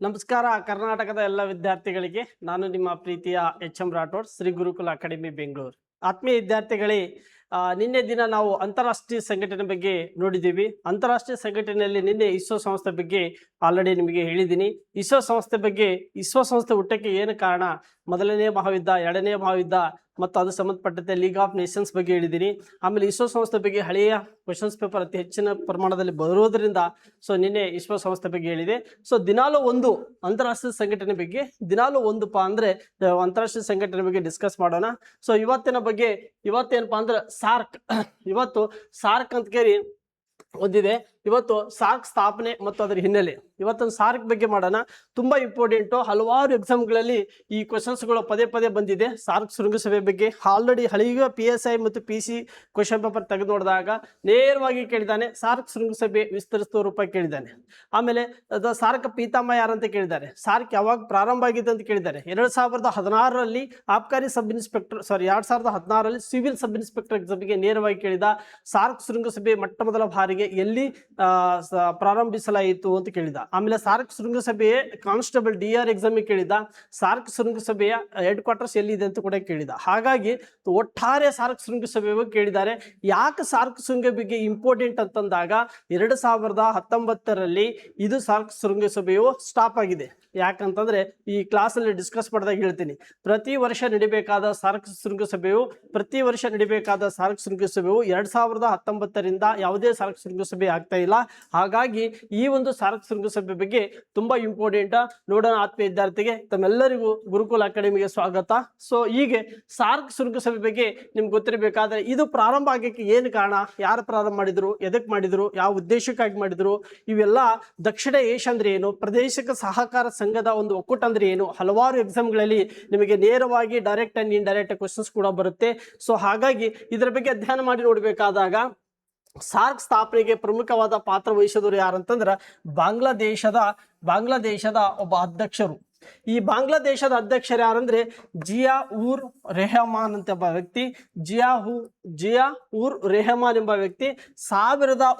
ನಮಸ್ಕಾರ ಕರ್ನಾಟಕದ ಎಲ್ಲ ವಿದ್ಯಾರ್ಥಿಗಳಿಗೆ ನಾನು ನಿಮ್ಮ ಪ್ರೀತಿಯ ಎಚ್ ಎಂ ರಾಠೋಡ್ ಶ್ರೀ ಗುರುಕುಲ ಅಕಾಡೆಮಿ ಬೆಂಗಳೂರು. ಆತ್ಮೀಯ ವಿದ್ಯಾರ್ಥಿಗಳೇ, ನಿನ್ನೆ ದಿನ ನಾವು ಅಂತಾರಾಷ್ಟ್ರೀಯ ಸಂಘಟನೆ ಬಗ್ಗೆ ನೋಡಿದ್ದೀವಿ. ಅಂತಾರಾಷ್ಟ್ರೀಯ ಸಂಘಟನೆಯಲ್ಲಿ ನಿನ್ನೆ ಇಸ್ರೋ ಸಂಸ್ಥೆ ಬಗ್ಗೆ ಆಲ್ರೆಡಿ ನಿಮಗೆ ಹೇಳಿದ್ದೀನಿ. ಇಸ್ರೋ ಸಂಸ್ಥೆ ಹುಟ್ಟಕ್ಕೆ ಏನು ಕಾರಣ, ಮೊದಲನೇ ಮಹಾಯುದ್ಧ, ಎರಡನೇ ಮಹಾಯುದ್ಧ ಮತ್ತು ಅದು ಸಂಬಂಧಪಟ್ಟಂತೆ ಲೀಗ್ ಆಫ್ ನೇಷನ್ಸ್ ಬಗ್ಗೆ ಹೇಳಿದ್ದೀನಿ. ಆಮೇಲೆ ಇಸ್ರೋ ಸಂಸ್ಥೆ ಬಗ್ಗೆ ಹಳೆಯ ಕ್ವಶನ್ಸ್ ಪೇಪರ್ ಅತಿ ಹೆಚ್ಚಿನ ಪ್ರಮಾಣದಲ್ಲಿ ಬರೋದ್ರಿಂದ ನಿನ್ನೆ ಇಸ್ರೋ ಸಂಸ್ಥೆ ಬಗ್ಗೆ ಹೇಳಿದೆ. ದಿನಾಲೂ ಒಂದು ಅಂತಾರಾಷ್ಟ್ರೀಯ ಸಂಘಟನೆ ಬಗ್ಗೆ ಅಂದ್ರೆ ಅಂತಾರಾಷ್ಟ್ರೀಯ ಸಂಘಟನೆ ಬಗ್ಗೆ ಡಿಸ್ಕಸ್ ಮಾಡೋಣ. ಇವತ್ತೇನಪ್ಪಾ ಅಂದ್ರೆ ಸಾರ್ಕ್ ಇವತ್ತು ಸಾರ್ಕ್ ಅಂತ ಕೇಳಿ ಓದಿದೆ. ಇವತ್ತು ಸಾರ್ಕ್ ಸ್ಥಾಪನೆ ಮತ್ತು ಅದರ ಹಿನ್ನೆಲೆ ಇವತ್ತೊಂದು ಸಾರ್ಕ್ ಬಗ್ಗೆ ಮಾಡೋಣ. ತುಂಬಾ ಇಂಪಾರ್ಟೆಂಟು. ಹಲವಾರು ಎಕ್ಸಾಮ್ಗಳಲ್ಲಿ ಈ ಕ್ವಶನ್ಸ್ಗಳು ಪದೇ ಪದೇ ಬಂದಿದೆ. ಸಾರ್ಕ್ ಶೃಂಗಸಭೆ ಬಗ್ಗೆ ಆಲ್ರೆಡಿ ಹಳೆಯ PSI ಮತ್ತು PC ಕ್ವಶನ್ ಪೇಪರ್ ತೆಗೆದು ನೋಡಿದಾಗ ನೇರವಾಗಿ ಕೇಳಿದ್ದಾನೆ. ಸಾರ್ಕ್ ಶೃಂಗಸಭೆ ವಿಸ್ತರಿಸುವ ರೂಪ ಕೇಳಿದ್ದಾನೆ. ಆಮೇಲೆ ಸಾರ್ಕ್ ಪೀತಾಮಹ ಯಾರಂತ ಕೇಳಿದ್ದಾರೆ. ಸಾರ್ಕ್ ಯಾವಾಗ ಪ್ರಾರಂಭ ಆಗಿದೆ ಅಂತ ಕೇಳಿದ್ದಾರೆ. 2016ರಲ್ಲಿ ಆಬ್ಕಾರಿ ಸಬ್ ಇನ್ಸ್ಪೆಕ್ಟರ್ 2016ರಲ್ಲಿ ಸಿವಿಲ್ ಸಬ್ ಇನ್ಸ್ಪೆಕ್ಟರ್ ಎಕ್ಸಾಮ್ಗೆ ನೇರವಾಗಿ ಕೇಳಿದ. ಸಾರ್ಕ್ ಶೃಂಗಸಭೆ ಮೊಟ್ಟ ಮೊದಲ ಬಾರಿಗೆ ಎಲ್ಲಿ ಪ್ರಾರಂಭಿಸಲಾಯಿತು ಅಂತ ಕೇಳಿದ. ಆಮೇಲೆ ಸಾರ್ಕ್ ಶೃಂಗಸಭೆಯೇ ಕಾನ್ಸ್ಟೇಬಲ್ DR ಎಕ್ಸಾಮ್ ಕೇಳಿದ. ಸಾರ್ಕ್ ಶೃಂಗಸಭೆಯ ಹೆಡ್ ಕ್ವಾರ್ಟರ್ಸ್ ಎಲ್ಲಿದೆ ಅಂತ ಕೂಡ ಕೇಳಿದ. ಹಾಗಾಗಿ ಒಟ್ಟಾರೆ ಸಾರ್ಕ್ ಶೃಂಗಸಭೆ ಕೇಳಿದ್ದಾರೆ. ಯಾಕೆ ಸಾರ್ಕ್ ಶೃಂಗಸಭೆಗೆ ಇಂಪಾರ್ಟೆಂಟ್ ಅಂತಂದಾಗ 2019ರಲ್ಲಿ ಇದು ಸಾರ್ಕ್ ಶೃಂಗಸಭೆಯು ಸ್ಟಾಪ್ ಆಗಿದೆ. ಯಾಕಂತಂದ್ರೆ ಈ ಕ್ಲಾಸ್ ಅಲ್ಲಿ ಡಿಸ್ಕಸ್ ಮಾಡಿದಾಗ ಹೇಳ್ತೀನಿ, ಪ್ರತಿ ವರ್ಷ ನಡಿಬೇಕಾದ ಸಾರ್ಕ್ ಶೃಂಗಸಭೆಯು 2019ರಿಂದ ಯಾವುದೇ ಸಾರ್ಕ್ ಶೃಂಗಸಭೆ ಆಗ್ತಾ ಇಲ್ಲ. ಹಾಗಾಗಿ ಈ ಒಂದು ಸಾರ್ಕ್ ಶೃಂಗಸಭೆ ಬಗ್ಗೆ ತುಂಬಾ ಇಂಪಾರ್ಟೆಂಟ್. ನೋಡೋಣ ಆತ್ಮೀಯ ವಿದ್ಯಾರ್ಥಿಗೆ, ತಮ್ಮೆಲ್ಲರಿಗೂ ಗುರುಕುಲ ಅಕಾಡೆಮಿಗೆ ಸ್ವಾಗತ. ಹೀಗೆ ಸಾರ್ಕ್ ಶೃಂಗಸಭೆ ಬಗ್ಗೆ ನಿಮ್ಗೆ ಗೊತ್ತಿರಬೇಕಾದ್ರೆ ಇದು ಪ್ರಾರಂಭ ಆಗಕ್ಕೆ ಏನು ಕಾರಣ, ಯಾರು ಪ್ರಾರಂಭ ಮಾಡಿದ್ರು, ಎದಕ್ಕೆ ಮಾಡಿದ್ರು, ಯಾವ ಉದ್ದೇಶಕ್ಕಾಗಿ ಮಾಡಿದ್ರು, ಇವೆಲ್ಲ ದಕ್ಷಿಣ ಏಷ್ಯಾ ಅಂದ್ರೆ ಏನು, ಪ್ರಾದೇಶಿಕ ಸಹಕಾರ ಸಂಘದ ಒಂದು ಒಕ್ಕೂಟ ಅಂದ್ರೆ ಏನು, ಹಲವಾರು ಎಕ್ಸಾಮ್ಗಳಲ್ಲಿ ನಿಮಗೆ ನೇರವಾಗಿ ಡೈರೆಕ್ಟ್ ಅಂಡ್ ಇಂಡೈರೆಕ್ಟ್ ಕ್ವಶನ್ಸ್ ಕೂಡ ಬರುತ್ತೆ. ಹಾಗಾಗಿ ಇದರ ಬಗ್ಗೆ ಅಧ್ಯಯನ ಮಾಡಿ ನೋಡಬೇಕಾದಾಗ ಸಾರ್ಕ್ ಸ್ಥಾಪನೆಗೆ ಪ್ರಮುಖವಾದ ಪಾತ್ರ ವಹಿಸಿದವರು ಯಾರಂತಂದ್ರೆ ಬಾಂಗ್ಲಾದೇಶದ ಒಬ್ಬ ಅಧ್ಯಕ್ಷರು. ಈ ಬಾಂಗ್ಲಾದೇಶದ ಅಧ್ಯಕ್ಷರು ಯಾರಂದ್ರೆ ಜಿಯಾ ಉರ್ ರೆಹಮಾನ್ ಅಂತ ಒಬ್ಬ ವ್ಯಕ್ತಿ. ಜಿಯಾ ಉರ್ ರೆಹಮಾನ್ ಎಂಬ ವ್ಯಕ್ತಿ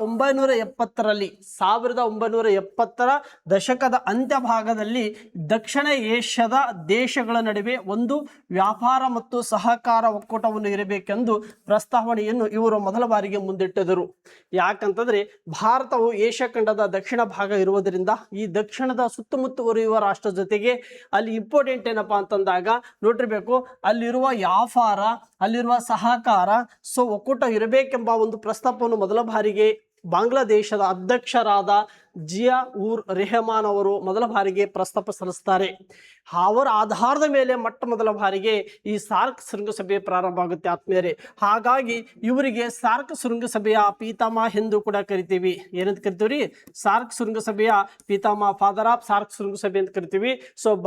1970ರ ದಶಕದ ಅಂತ್ಯಭಾಗದಲ್ಲಿ ದಕ್ಷಿಣ ಏಷ್ಯಾದ ದೇಶಗಳ ನಡುವೆ ಒಂದು ವ್ಯಾಪಾರ ಮತ್ತು ಸಹಕಾರ ಒಕ್ಕೂಟವನ್ನು ಇರಬೇಕೆಂದು ಪ್ರಸ್ತಾವನೆಯನ್ನು ಇವರು ಮೊದಲ ಬಾರಿಗೆ ಮುಂದಿಟ್ಟಿದರು. ಯಾಕಂತಂದ್ರೆ ಭಾರತವು ಏಷ್ಯಾ ಖಂಡದ ದಕ್ಷಿಣ ಭಾಗ ಇರುವುದರಿಂದ ಈ ದಕ್ಷಿಣದ ಸುತ್ತಮುತ್ತ ಇರುವ ರಾಷ್ಟ್ರ ಜೊತೆಗೆ ಅಲ್ಲಿ ಇಂಪಾರ್ಟೆಂಟ್ ಏನಪ್ಪಾ ಅಂತಂದಾಗ ನೋಡಿರ್ಬೇಕು, ಅಲ್ಲಿರುವ ವ್ಯಾಪಾರ, ಅಲ್ಲಿರುವ ಸಹಕಾರ, ಒಕ್ಕೂಟ ಇರಬೇಕೆಂಬ ಒಂದು ಪ್ರಸ್ತಾಪವನ್ನು ಮೊದಲ ಬಾರಿಗೆ ಬಾಂಗ್ಲಾದೇಶದ ಅಧ್ಯಕ್ಷರಾದ ಜಿಯಾ ಉರ್ ರೆಹಮಾನ್ ಅವರು ಮೊದಲ ಬಾರಿಗೆ ಪ್ರಸ್ತಾಪ ಸಲ್ಲಿಸ್ತಾರೆ. ಅವರ ಆಧಾರದ ಮೇಲೆ ಮೊಟ್ಟ ಮೊದಲ ಬಾರಿಗೆ ಈ ಸಾರ್ಕ್ ಶೃಂಗಸಭೆ ಪ್ರಾರಂಭ ಆಗುತ್ತೆ ಆತ್ಮೀಯರೇ. ಹಾಗಾಗಿ ಇವರಿಗೆ ಸಾರ್ಕ್ ಶೃಂಗಸಭೆಯ ಪಿತಾಮಹ ಎಂದು ಕೂಡ ಕರಿತೀವಿ. ಏನಂತ ಕರಿತೀವಿ? ಸಾರ್ಕ್ ಶೃಂಗಸಭೆಯ ಪಿತಾಮಹ, ಫಾದರ್ ಆಫ್ ಸಾರ್ಕ್ ಶೃಂಗಸಭೆ ಅಂತ ಕರಿತೀವಿ.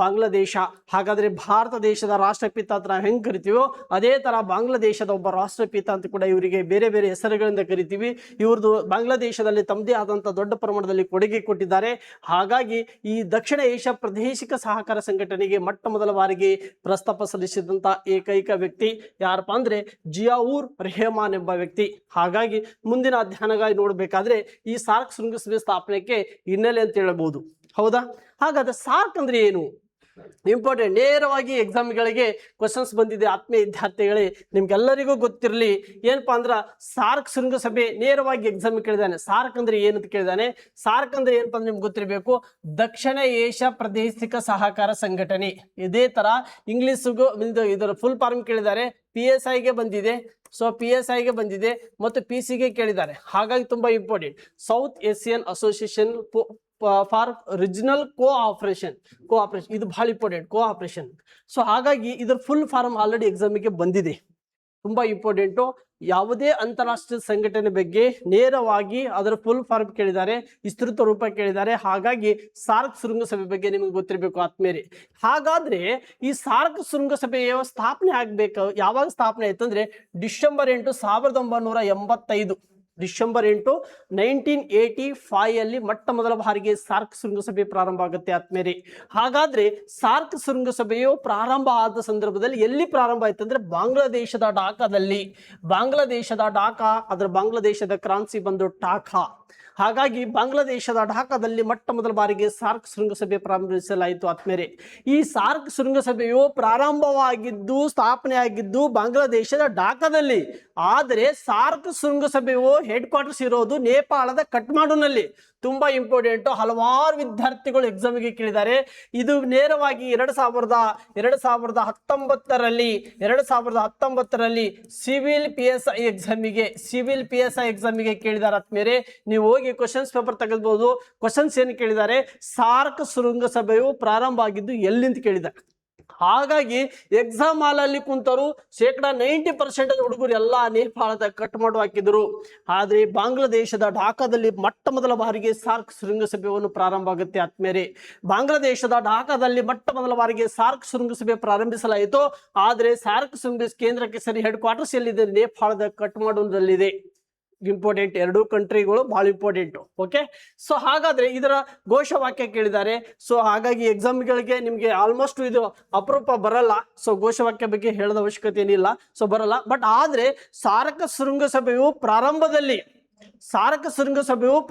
ಬಾಂಗ್ಲಾದೇಶ, ಹಾಗಾದ್ರೆ ಭಾರತ ದೇಶದ ರಾಷ್ಟ್ರಪಿತ ಅಂತ ನಾವು ಹೆಂಗ್ ಕರಿತೀವೋ ಅದೇ ತರ ಬಾಂಗ್ಲಾದೇಶದ ಒಬ್ಬ ರಾಷ್ಟ್ರಪಿತ ಅಂತ ಕೂಡ ಇವರಿಗೆ ಬೇರೆ ಬೇರೆ ಹೆಸರುಗಳಿಂದ ಕರಿತೀವಿ. ಇವ್ರದ್ದು ಬಾಂಗ್ಲಾದೇಶದಲ್ಲಿ ತಮ್ಮದೇ ಆದಂತ ದೊಡ್ಡ ಪ್ರಮಾಣದಲ್ಲಿ ಕೊಡುಗೆ ಕೊಟ್ಟಿದ್ದಾರೆ. ಹಾಗಾಗಿ ಈ ದಕ್ಷಿಣ ಏಷ್ಯಾ ಪ್ರಾದೇಶಿಕ ಸಹಕಾರ ಸಂಘಟನೆಗೆ ಮೊಟ್ಟ ಮೊದಲ ಬಾರಿಗೆ ಪ್ರಸ್ತಾಪ ಸಲ್ಲಿಸಿದಂತ ಏಕೈಕ ವ್ಯಕ್ತಿ ಯಾರಪ್ಪ ಅಂದ್ರೆ ಜಿಯಾ ಉರ್ ರೆಹಮಾನ್ ಎಂಬ ವ್ಯಕ್ತಿ. ಹಾಗಾಗಿ ಮುಂದಿನ ಅಧ್ಯಯನಗಾಗಿ ನೋಡ್ಬೇಕಾದ್ರೆ ಈ ಸಾರ್ಕ್ ಶೃಂಗಸಭೆ ಸ್ಥಾಪನೆಗೆ ಹಿನ್ನೆಲೆ ಅಂತ ಹೇಳಬಹುದು. ಹೌದಾ? ಹಾಗಾದ್ರೆ ಸಾರ್ಕ್ ಅಂದ್ರೆ ಏನು? ಇಂಪಾರ್ಟೆಂಟ್. ನೇರವಾಗಿ ಎಕ್ಸಾಮ್ಗಳಿಗೆ ಕ್ವಶನ್ಸ್ ಬಂದಿದೆ ಆತ್ಮೀಯ ವಿದ್ಯಾರ್ಥಿಗಳೇ, ನಿಮ್ಗೆಲ್ಲರಿಗೂ ಗೊತ್ತಿರಲಿ. ಏನಪ್ಪಾ ಅಂದ್ರ ಸಾರ್ಕ್ ಶೃಂಗಸಭೆ ನೇರವಾಗಿ ಎಕ್ಸಾಮ್ ಕೇಳಿದಾನೆ. ಸಾರ್ಕ್ ಅಂದ್ರೆ ಏನಂತ ಕೇಳಿದಾನೆ. ಸಾರ್ಕ್ ಅಂದ್ರೆ ಏನಪ್ಪಾ ಅಂದ್ರೆ ನಿಮ್ಗೆ ಗೊತ್ತಿರಬೇಕು, ದಕ್ಷಿಣ ಏಷ್ಯಾ ಪ್ರಾದೇಶಿಕ ಸಹಕಾರ ಸಂಘಟನೆ. ಇದೇ ತರ ಇಂಗ್ಲಿಷ್ಗೂ ಇದರ ಫುಲ್ ಫಾರ್ಮ್ ಕೇಳಿದ್ದಾರೆ. PSIಗೆ ಬಂದಿದೆ, PSIಗೆ ಬಂದಿದೆ ಮತ್ತು PC ಗೆ ಕೇಳಿದ್ದಾರೆ. ಹಾಗಾಗಿ ತುಂಬಾ important. South Asian association for regional cooperation ಇದು ಬಹಳ ಇಂಪಾರ್ಟೆಂಟ್. ಕೋಆಪರೇಷನ್. ಹಾಗಾಗಿ ಇದರ ಫುಲ್ ಫಾರ್ಮ್ ಆಲ್ರೆಡಿ ಎಕ್ಸಾಮಿಗೆ ಬಂದಿದೆ. ತುಂಬಾ ಇಂಪಾರ್ಟೆಂಟು. ಯಾವುದೇ ಅಂತಾರಾಷ್ಟ್ರೀಯ ಸಂಘಟನೆ ಬಗ್ಗೆ ನೇರವಾಗಿ ಅದರ ಫುಲ್ ಫಾರ್ಮ್ ಕೇಳಿದ್ದಾರೆ, ವಿಸ್ತೃತ ರೂಪ ಕೇಳಿದ್ದಾರೆ. ಹಾಗಾಗಿ ಸಾರ್ಕ್ ಶೃಂಗಸಭೆ ಬಗ್ಗೆ ನಿಮಗೆ ಗೊತ್ತಿರಬೇಕು ಆತ್ಮೇಲೆ. ಹಾಗಾದ್ರೆ ಈ ಸಾರ್ಕ್ ಶೃಂಗಸಭೆಯ ಸ್ಥಾಪನೆ ಆಗ್ಬೇಕು, ಯಾವಾಗ ಸ್ಥಾಪನೆ ಆಯ್ತು ಅಂದ್ರೆ ಡಿಸೆಂಬರ್ 8, 1985. ಡಿಸೆಂಬರ್ 8, 1985 ಅಲ್ಲಿ ಮೊಟ್ಟ ಮೊದಲ ಬಾರಿಗೆ ಸಾರ್ಕ್ ಶೃಂಗಸಭೆ ಪ್ರಾರಂಭ ಆಗುತ್ತೆ ಆತ್ಮೇಲೆ. ಹಾಗಾದ್ರೆ ಸಾರ್ಕ್ ಶೃಂಗಸಭೆಯು ಪ್ರಾರಂಭ ಆದ ಸಂದರ್ಭದಲ್ಲಿ ಎಲ್ಲಿ ಪ್ರಾರಂಭ ಆಯ್ತು ಅಂದ್ರೆ ಬಾಂಗ್ಲಾದೇಶದ ಢಾಕಾದಲ್ಲಿ. ಬಾಂಗ್ಲಾದೇಶದ ಢಾಕಾ, ಅದರ ಬಾಂಗ್ಲಾದೇಶದ ಕ್ರಾಂತಿ ಬಂದು ಢಾಕಾ. ಹಾಗಾಗಿ ಬಾಂಗ್ಲಾದೇಶದ ಢಾಕಾದಲ್ಲಿ ಮೊಟ್ಟ ಮೊದಲ ಬಾರಿಗೆ ಸಾರ್ಕ್ ಶೃಂಗಸಭೆ ಪ್ರಾರಂಭಿಸಲಾಯಿತು ಆತ್ಮೇಲೆ. ಈ ಸಾರ್ಕ್ ಶೃಂಗಸಭೆಯು ಪ್ರಾರಂಭವಾಗಿದ್ದು ಸ್ಥಾಪನೆ ಆಗಿದ್ದು ಬಾಂಗ್ಲಾದೇಶದ ಢಾಕಾದಲ್ಲಿ. ಆದರೆ ಸಾರ್ಕ್ ಶೃಂಗಸಭೆಯು ಹೆಡ್ ಕ್ವಾರ್ಟರ್ಸ್ ಇರೋದು ನೇಪಾಳದ ಕಠ್ಮಂಡುನಲ್ಲಿ. ತುಂಬಾ ಇಂಪಾರ್ಟೆಂಟ್, ಹಲವಾರು ವಿದ್ಯಾರ್ಥಿಗಳು ಎಕ್ಸಾಮಿಗೆ ಕೇಳಿದ್ದಾರೆ. ಇದು ನೇರವಾಗಿ 2019ರಲ್ಲಿ ಸಿವಿಲ್ PSI ಎಕ್ಸಾಮಿಗೆ ಕೇಳಿದ್ದಾರೆ ಆದ್ಮೇಲೆ. ನೀವು ಹೋಗಿ ಕ್ವಶನ್ಸ್ ಪೇಪರ್ ತೆಗೆದ್ಬಹುದು. ಕ್ವಶನ್ಸ್ ಏನು ಕೇಳಿದ್ದಾರೆ, ಸಾರ್ಕ್ ಶೃಂಗಸಭೆಯು ಪ್ರಾರಂಭ ಆಗಿದ್ದು ಎಲ್ಲಿಂದ ಕೇಳಿದ್ದಾರೆ. ಹಾಗಾಗಿ ಎಕ್ಸಾಮ್ ಹಾಲಲ್ಲಿ ಕುಂತರು 90% ಹುಡುಗರು ಎಲ್ಲ ನೇಪಾಳದ ಕಠ್ಮಂಡು ಹಾಕಿದ್ರು. ಆದ್ರೆ ಬಾಂಗ್ಲಾದೇಶದ ಢಾಕಾದಲ್ಲಿ ಮೊಟ್ಟ ಮೊದಲ ಬಾರಿಗೆ ಸಾರ್ಕ್ ಶೃಂಗಸಭೆಯನ್ನು ಪ್ರಾರಂಭ ಆಗುತ್ತೆ ಆದ್ಮೇಲೆ. ಬಾಂಗ್ಲಾದೇಶದ ಢಾಕಾದಲ್ಲಿ ಮೊಟ್ಟ ಮೊದಲ ಬಾರಿಗೆ ಸಾರ್ಕ್ ಶೃಂಗಸಭೆ ಪ್ರಾರಂಭಿಸಲಾಯಿತು. ಆದ್ರೆ ಸಾರ್ಕ್ ಶೃಂಗ ಕೇಂದ್ರಕ್ಕೆ ಸರಿ ಹೆಡ್ ಕ್ವಾರ್ಟರ್ಸ್ ಎಲ್ಲಿದೆ, ನೇಪಾಳದ ಕಠ್ಮಂಡುನಲ್ಲಿದೆ. ಇಂಪಾರ್ಟೆಂಟ್, ಎರಡೂ ಕಂಟ್ರಿಗಳು ಬಹಳ ಇಂಪಾರ್ಟೆಂಟ್. ಓಕೆ, ಸೊ ಹಾಗಾದ್ರೆ ಇದರ ಘೋಷವಾಕ್ಯ ಕೇಳಿದ್ದಾರೆ. ಸೊ ಹಾಗಾಗಿ ಎಕ್ಸಾಮ್ಗಳಿಗೆ ನಿಮಗೆ ಆಲ್ಮೋಸ್ಟ್ ಇದು ಅಪರೂಪ ಬರಲ್ಲ. ಸೊ ಘೋಷವಾಕ್ಯ ಬಗ್ಗೆ ಹೇಳದ ಅವಶ್ಯಕತೆ ಏನಿಲ್ಲ, ಸೊ ಬರಲ್ಲ. ಬಟ್ ಆದ್ರೆ ಸಾರ್ಕ್ ಶೃಂಗಸಭೆಯು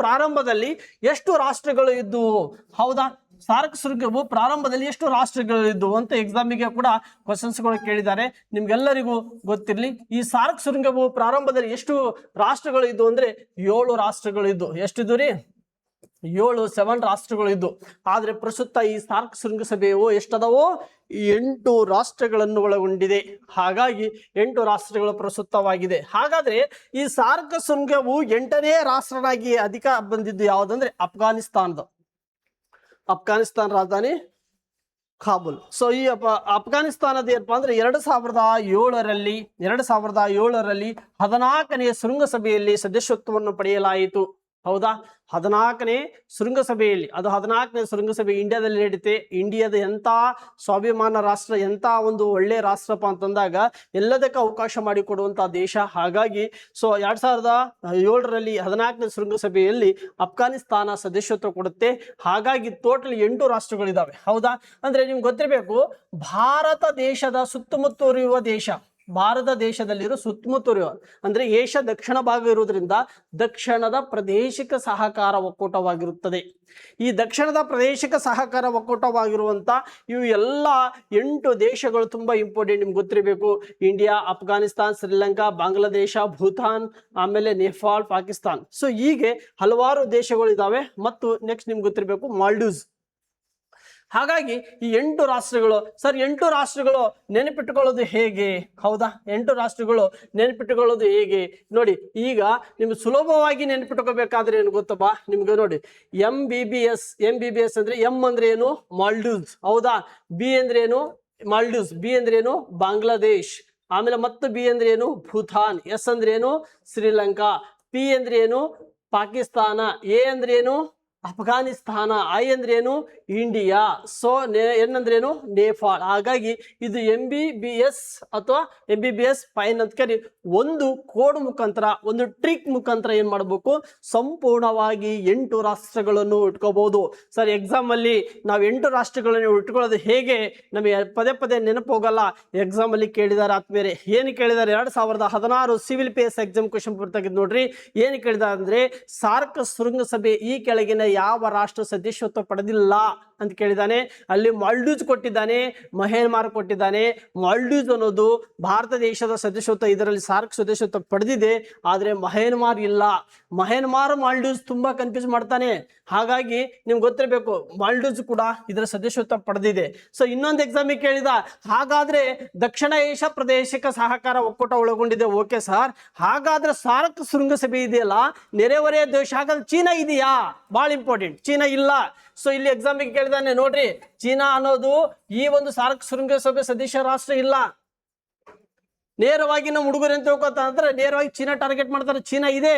ಪ್ರಾರಂಭದಲ್ಲಿ ಎಷ್ಟು ರಾಷ್ಟ್ರಗಳು ಇದ್ದವು? ಹೌದಾ, ಸಾರ್ಕ್ ಶೃಂಗವು ಪ್ರಾರಂಭದಲ್ಲಿ ಎಷ್ಟು ರಾಷ್ಟ್ರಗಳು ಇದ್ದವು ಅಂತ ಎಕ್ಸಾಮಿಗೆ ಕೂಡ ಕ್ವಶನ್ಸ್ಗಳು ಕೇಳಿದ್ದಾರೆ. ನಿಮ್ಗೆಲ್ಲರಿಗೂ ಗೊತ್ತಿರಲಿ, ಈ ಸಾರ್ಕ್ ಶೃಂಗವು ಪ್ರಾರಂಭದಲ್ಲಿ ಎಷ್ಟು ರಾಷ್ಟ್ರಗಳು ಇದ್ದು ಅಂದ್ರೆ 7 ರಾಷ್ಟ್ರಗಳು ಇದ್ದು. ಎಷ್ಟಿದ್ದು ರೀ? 7 ರಾಷ್ಟ್ರಗಳು ಇದ್ದು. ಆದ್ರೆ ಪ್ರಸ್ತುತ ಈ ಸಾರ್ಕ್ ಶೃಂಗಸಭೆಯು ಎಷ್ಟದವೋ 8 ರಾಷ್ಟ್ರಗಳನ್ನು ಒಳಗೊಂಡಿದೆ. ಹಾಗಾಗಿ 8 ರಾಷ್ಟ್ರಗಳು ಪ್ರಸ್ತುತವಾಗಿದೆ. ಹಾಗಾದ್ರೆ ಈ ಸಾರ್ಕ್ ಶೃಂಗವು 8ನೇ ರಾಷ್ಟ್ರನಾಗಿ ಅಧಿಕ ಬಂದಿದ್ದು ಯಾವುದಂದ್ರೆ ಅಫ್ಘಾನಿಸ್ತಾನ ರಾಜಧಾನಿ ಕಾಬೂಲ್. ಸೊ ಈ ಅಫ್ಘಾನಿಸ್ತಾನದ ಏನಪ್ಪ ಅಂದ್ರೆ 2007ರಲ್ಲಿ 14ನೇ ಶೃಂಗಸಭೆಯಲ್ಲಿ ಸದಸ್ಯತ್ವವನ್ನು ಪಡೆಯಲಾಯಿತು. ಹೌದಾ, 14ನೇ ಶೃಂಗಸಭೆಯಲ್ಲಿ, ಅದು 14ನೇ ಶೃಂಗಸಭೆ ಇಂಡಿಯಾದಲ್ಲಿ ನಡೀತೆ. ಇಂಡಿಯಾದ ಎಂತ ಸ್ವಾಭಿಮಾನ ರಾಷ್ಟ್ರ, ಎಂತ ಒಂದು ಒಳ್ಳೆ ರಾಷ್ಟ್ರಪ್ಪ ಅಂತಂದಾಗ ಎಲ್ಲದಕ್ಕೆ ಅವಕಾಶ ಮಾಡಿಕೊಡುವಂತಹ ದೇಶ. ಹಾಗಾಗಿ ಸೊ 2007ರಲ್ಲಿ 14ನೇ ಶೃಂಗಸಭೆಯಲ್ಲಿ ಅಫ್ಘಾನಿಸ್ತಾನ ಸದಸ್ಯತ್ವ ಕೊಡುತ್ತೆ. ಹಾಗಾಗಿ ಟೋಟಲ್ 8 ರಾಷ್ಟ್ರಗಳಿದಾವೆ. ಹೌದಾ, ಅಂದ್ರೆ ನಿಮ್ಗೆ ಗೊತ್ತಿರಬೇಕು, ಭಾರತ ದೇಶದ ಸುತ್ತಮುತ್ತಲಿರುವ ದೇಶ, ಭಾರತ ದೇಶದಲ್ಲಿರೋ ಸುತ್ತಮುತ್ತಲಿರುವ ಅಂದ್ರೆ ಏಷ್ಯಾ ದಕ್ಷಿಣ ಭಾಗ ಇರುವುದರಿಂದ ದಕ್ಷಿಣದ ಪ್ರಾದೇಶಿಕ ಸಹಕಾರ ಒಕ್ಕೂಟವಾಗಿರುತ್ತದೆ. ಈ ದಕ್ಷಿಣದ ಪ್ರಾದೇಶಿಕ ಸಹಕಾರ ಒಕ್ಕೂಟವಾಗಿರುವಂತ ಇವು ಎಲ್ಲ 8 ದೇಶಗಳು ತುಂಬಾ ಇಂಪಾರ್ಟೆಂಟ್, ನಿಮ್ಗೆ ಗೊತ್ತಿರಬೇಕು. ಇಂಡಿಯಾ, ಅಫ್ಘಾನಿಸ್ತಾನ್, ಶ್ರೀಲಂಕಾ, ಬಾಂಗ್ಲಾದೇಶ, ಭೂತಾನ್, ಆಮೇಲೆ ನೇಪಾಳ್, ಪಾಕಿಸ್ತಾನ್. ಸೊ ಹೀಗೆ ಹಲವಾರು ದೇಶಗಳು ಇದಾವೆ. ಮತ್ತು ನೆಕ್ಸ್ಟ್ ನಿಮ್ಗೆ ಗೊತ್ತಿರಬೇಕು ಮಾಲ್ಡೀವ್ಸ್. ಹಾಗಾಗಿ ಈ 8 ರಾಷ್ಟ್ರಗಳು, ಸರ್ 8 ರಾಷ್ಟ್ರಗಳು ನೆನಪಿಟ್ಟುಕೊಳ್ಳೋದು ಹೇಗೆ? ಹೌದಾ, 8 ರಾಷ್ಟ್ರಗಳು ನೆನಪಿಟ್ಟುಕೊಳ್ಳೋದು ಹೇಗೆ ನೋಡಿ. ಈಗ ನಿಮ್ಗೆ ಸುಲಭವಾಗಿ ನೆನಪಿಟ್ಟುಕೋಬೇಕಾದ್ರೆ ಏನು ಗೊತ್ತಪ್ಪ ನಿಮ್ಗೆ ನೋಡಿ, MBBS ಅಂದ್ರೆ ಎಂ ಅಂದ್ರೆ ಏನು? ಮಾಲ್ಡೀವ್ಸ್. ಹೌದಾ, ಬಿ ಅಂದ್ರೆ ಏನು? ಮಾಲ್ಡೀವ್ಸ್. ಬಿ ಅಂದ್ರೆ ಏನು? ಬಾಂಗ್ಲಾದೇಶ್. ಆಮೇಲೆ ಮತ್ತು ಬಿ ಅಂದ್ರೆ ಏನು? ಭೂತಾನ್. ಎಸ್ ಅಂದ್ರೆ ಏನು? ಶ್ರೀಲಂಕಾ. ಪಿ ಅಂದ್ರೆ ಏನು? ಪಾಕಿಸ್ತಾನ. ಎ ಅಂದ್ರೆ ಏನು? ಅಫ್ಘಾನಿಸ್ತಾನ. ಐ ಅಂದ್ರೆ ಏನು? ಇಂಡಿಯಾ. ಸೊ ಎನ್ ಅಂದ್ರೆ ಏನು? ನೇಪಾಳ್. ಹಾಗಾಗಿ ಇದು MBBS ಅಥವಾ MBBS ಫೈನ್ ಅಂತ ಕರಿ. ಒಂದು ಕೋಡ್ ಮುಖಾಂತರ, ಒಂದು ಟ್ರಿಕ್ ಮುಖಾಂತರ ಏನ್ ಮಾಡಬೇಕು, ಸಂಪೂರ್ಣವಾಗಿ 8 ರಾಷ್ಟ್ರಗಳನ್ನು ಇಟ್ಕೋಬಹುದು. ಸರ್ ಎಕ್ಸಾಮ್ ಅಲ್ಲಿ ನಾವು 8 ರಾಷ್ಟ್ರಗಳನ್ನು ಇಟ್ಕೊಳ್ಳೋದು ಹೇಗೆ ನಮಗೆ ಪದೇ ನೆನಪು ಹೋಗಲ್ಲ. ಎಕ್ಸಾಮ್ ಅಲ್ಲಿ ಕೇಳಿದಾರೆ ಆದ್ಮೇಲೆ. ಏನು ಕೇಳಿದಾರೆ? 2016 civil PSI exam question paper ತೆಗೆದು ನೋಡ್ರಿ. ಏನು ಕೇಳಿದಾರೆ ಅಂದ್ರೆ, ಸಾರ್ಕ್ ಶೃಂಗಸಭೆ ಈ ಕೆಳಗಿನ ಯಾವ ರಾಷ್ಟ್ರ ಸದಸ್ಯತ್ವ ಪಡೆದಿಲ್ಲ ಅಂತ ಕೇಳಿದಾನೆ. ಅಲ್ಲಿ ಮಾಲ್ಡೀವ್ಸ್ ಕೊಟ್ಟಿದ್ದಾನೆ, ಮಯನ್ಮಾರ್ ಕೊಟ್ಟಿದ್ದಾನೆ. ಮಾಲ್ಡೀವ್ಸ್ ಅನ್ನೋದು ಭಾರತ ದೇಶದ ಸದಸ್ಯತ್ವ, ಇದರಲ್ಲಿ ಸಾರ್ಕ್ ಸದಸ್ಯತ್ವ ಪಡೆದಿದೆ, ಆದ್ರೆ ಮಯನ್ಮಾರ್ ಇಲ್ಲ. ಮಾಲ್ಡೀವ್ಸ್ ತುಂಬಾ ಕನ್ಫ್ಯೂಸ್ ಮಾಡ್ತಾನೆ. ಹಾಗಾಗಿ ನಿಮ್ಗೆ ಗೊತ್ತಿರಬೇಕು, ಮಾಲ್ಡೀವ್ಸ್ ಕೂಡ ಇದರ ಸದಸ್ಯತ್ವ ಪಡೆದಿದೆ. ಸೊ ಇನ್ನೊಂದು ಎಕ್ಸಾಮಿಗೆ ಕೇಳಿದ, ಹಾಗಾದ್ರೆ ದಕ್ಷಿಣ ಏಷ್ಯಾ ಪ್ರಾದೇಶಿಕ ಸಹಕಾರ ಒಕ್ಕೂಟ ಒಳಗೊಂಡಿದೆ. ಓಕೆ ಸರ್, ಹಾಗಾದ್ರೆ ಸಾರ್ಕ್ ಶೃಂಗಸಭೆ ಇದೆಯಲ್ಲ, ನೆರೆಹೊರೆಯ ದೇಶ, ಹಾಗಾದ್ರೆ ಚೀನಾ ಇದೆಯಾ? ಬಹಳ ಇಂಪಾರ್ಟೆಂಟ್, ಚೀನಾ ಇಲ್ಲ. ಸೊ ಇಲ್ಲಿ ಎಕ್ಸಾಮಿಗೆ ಕೇಳಿದಾನೆ ನೋಡ್ರಿ, ಚೀನಾ ಅನ್ನೋದು ಈ ಒಂದು ಸಾರ್ಕ್ ಶೃಂಗಸಭೆ ಸದಸ್ಯ ರಾಷ್ಟ್ರ ಇಲ್ಲ. ನೇರವಾಗಿ ನಮ್ಮ ಹುಡುಗರು ಅಂತ ತಿಳ್ಕೊತ ಅಂದ್ರೆ ನೇರವಾಗಿ ಚೀನಾ ಟಾರ್ಗೆಟ್ ಮಾಡ್ತಾರೆ. ಚೀನಾ ಇದೆ,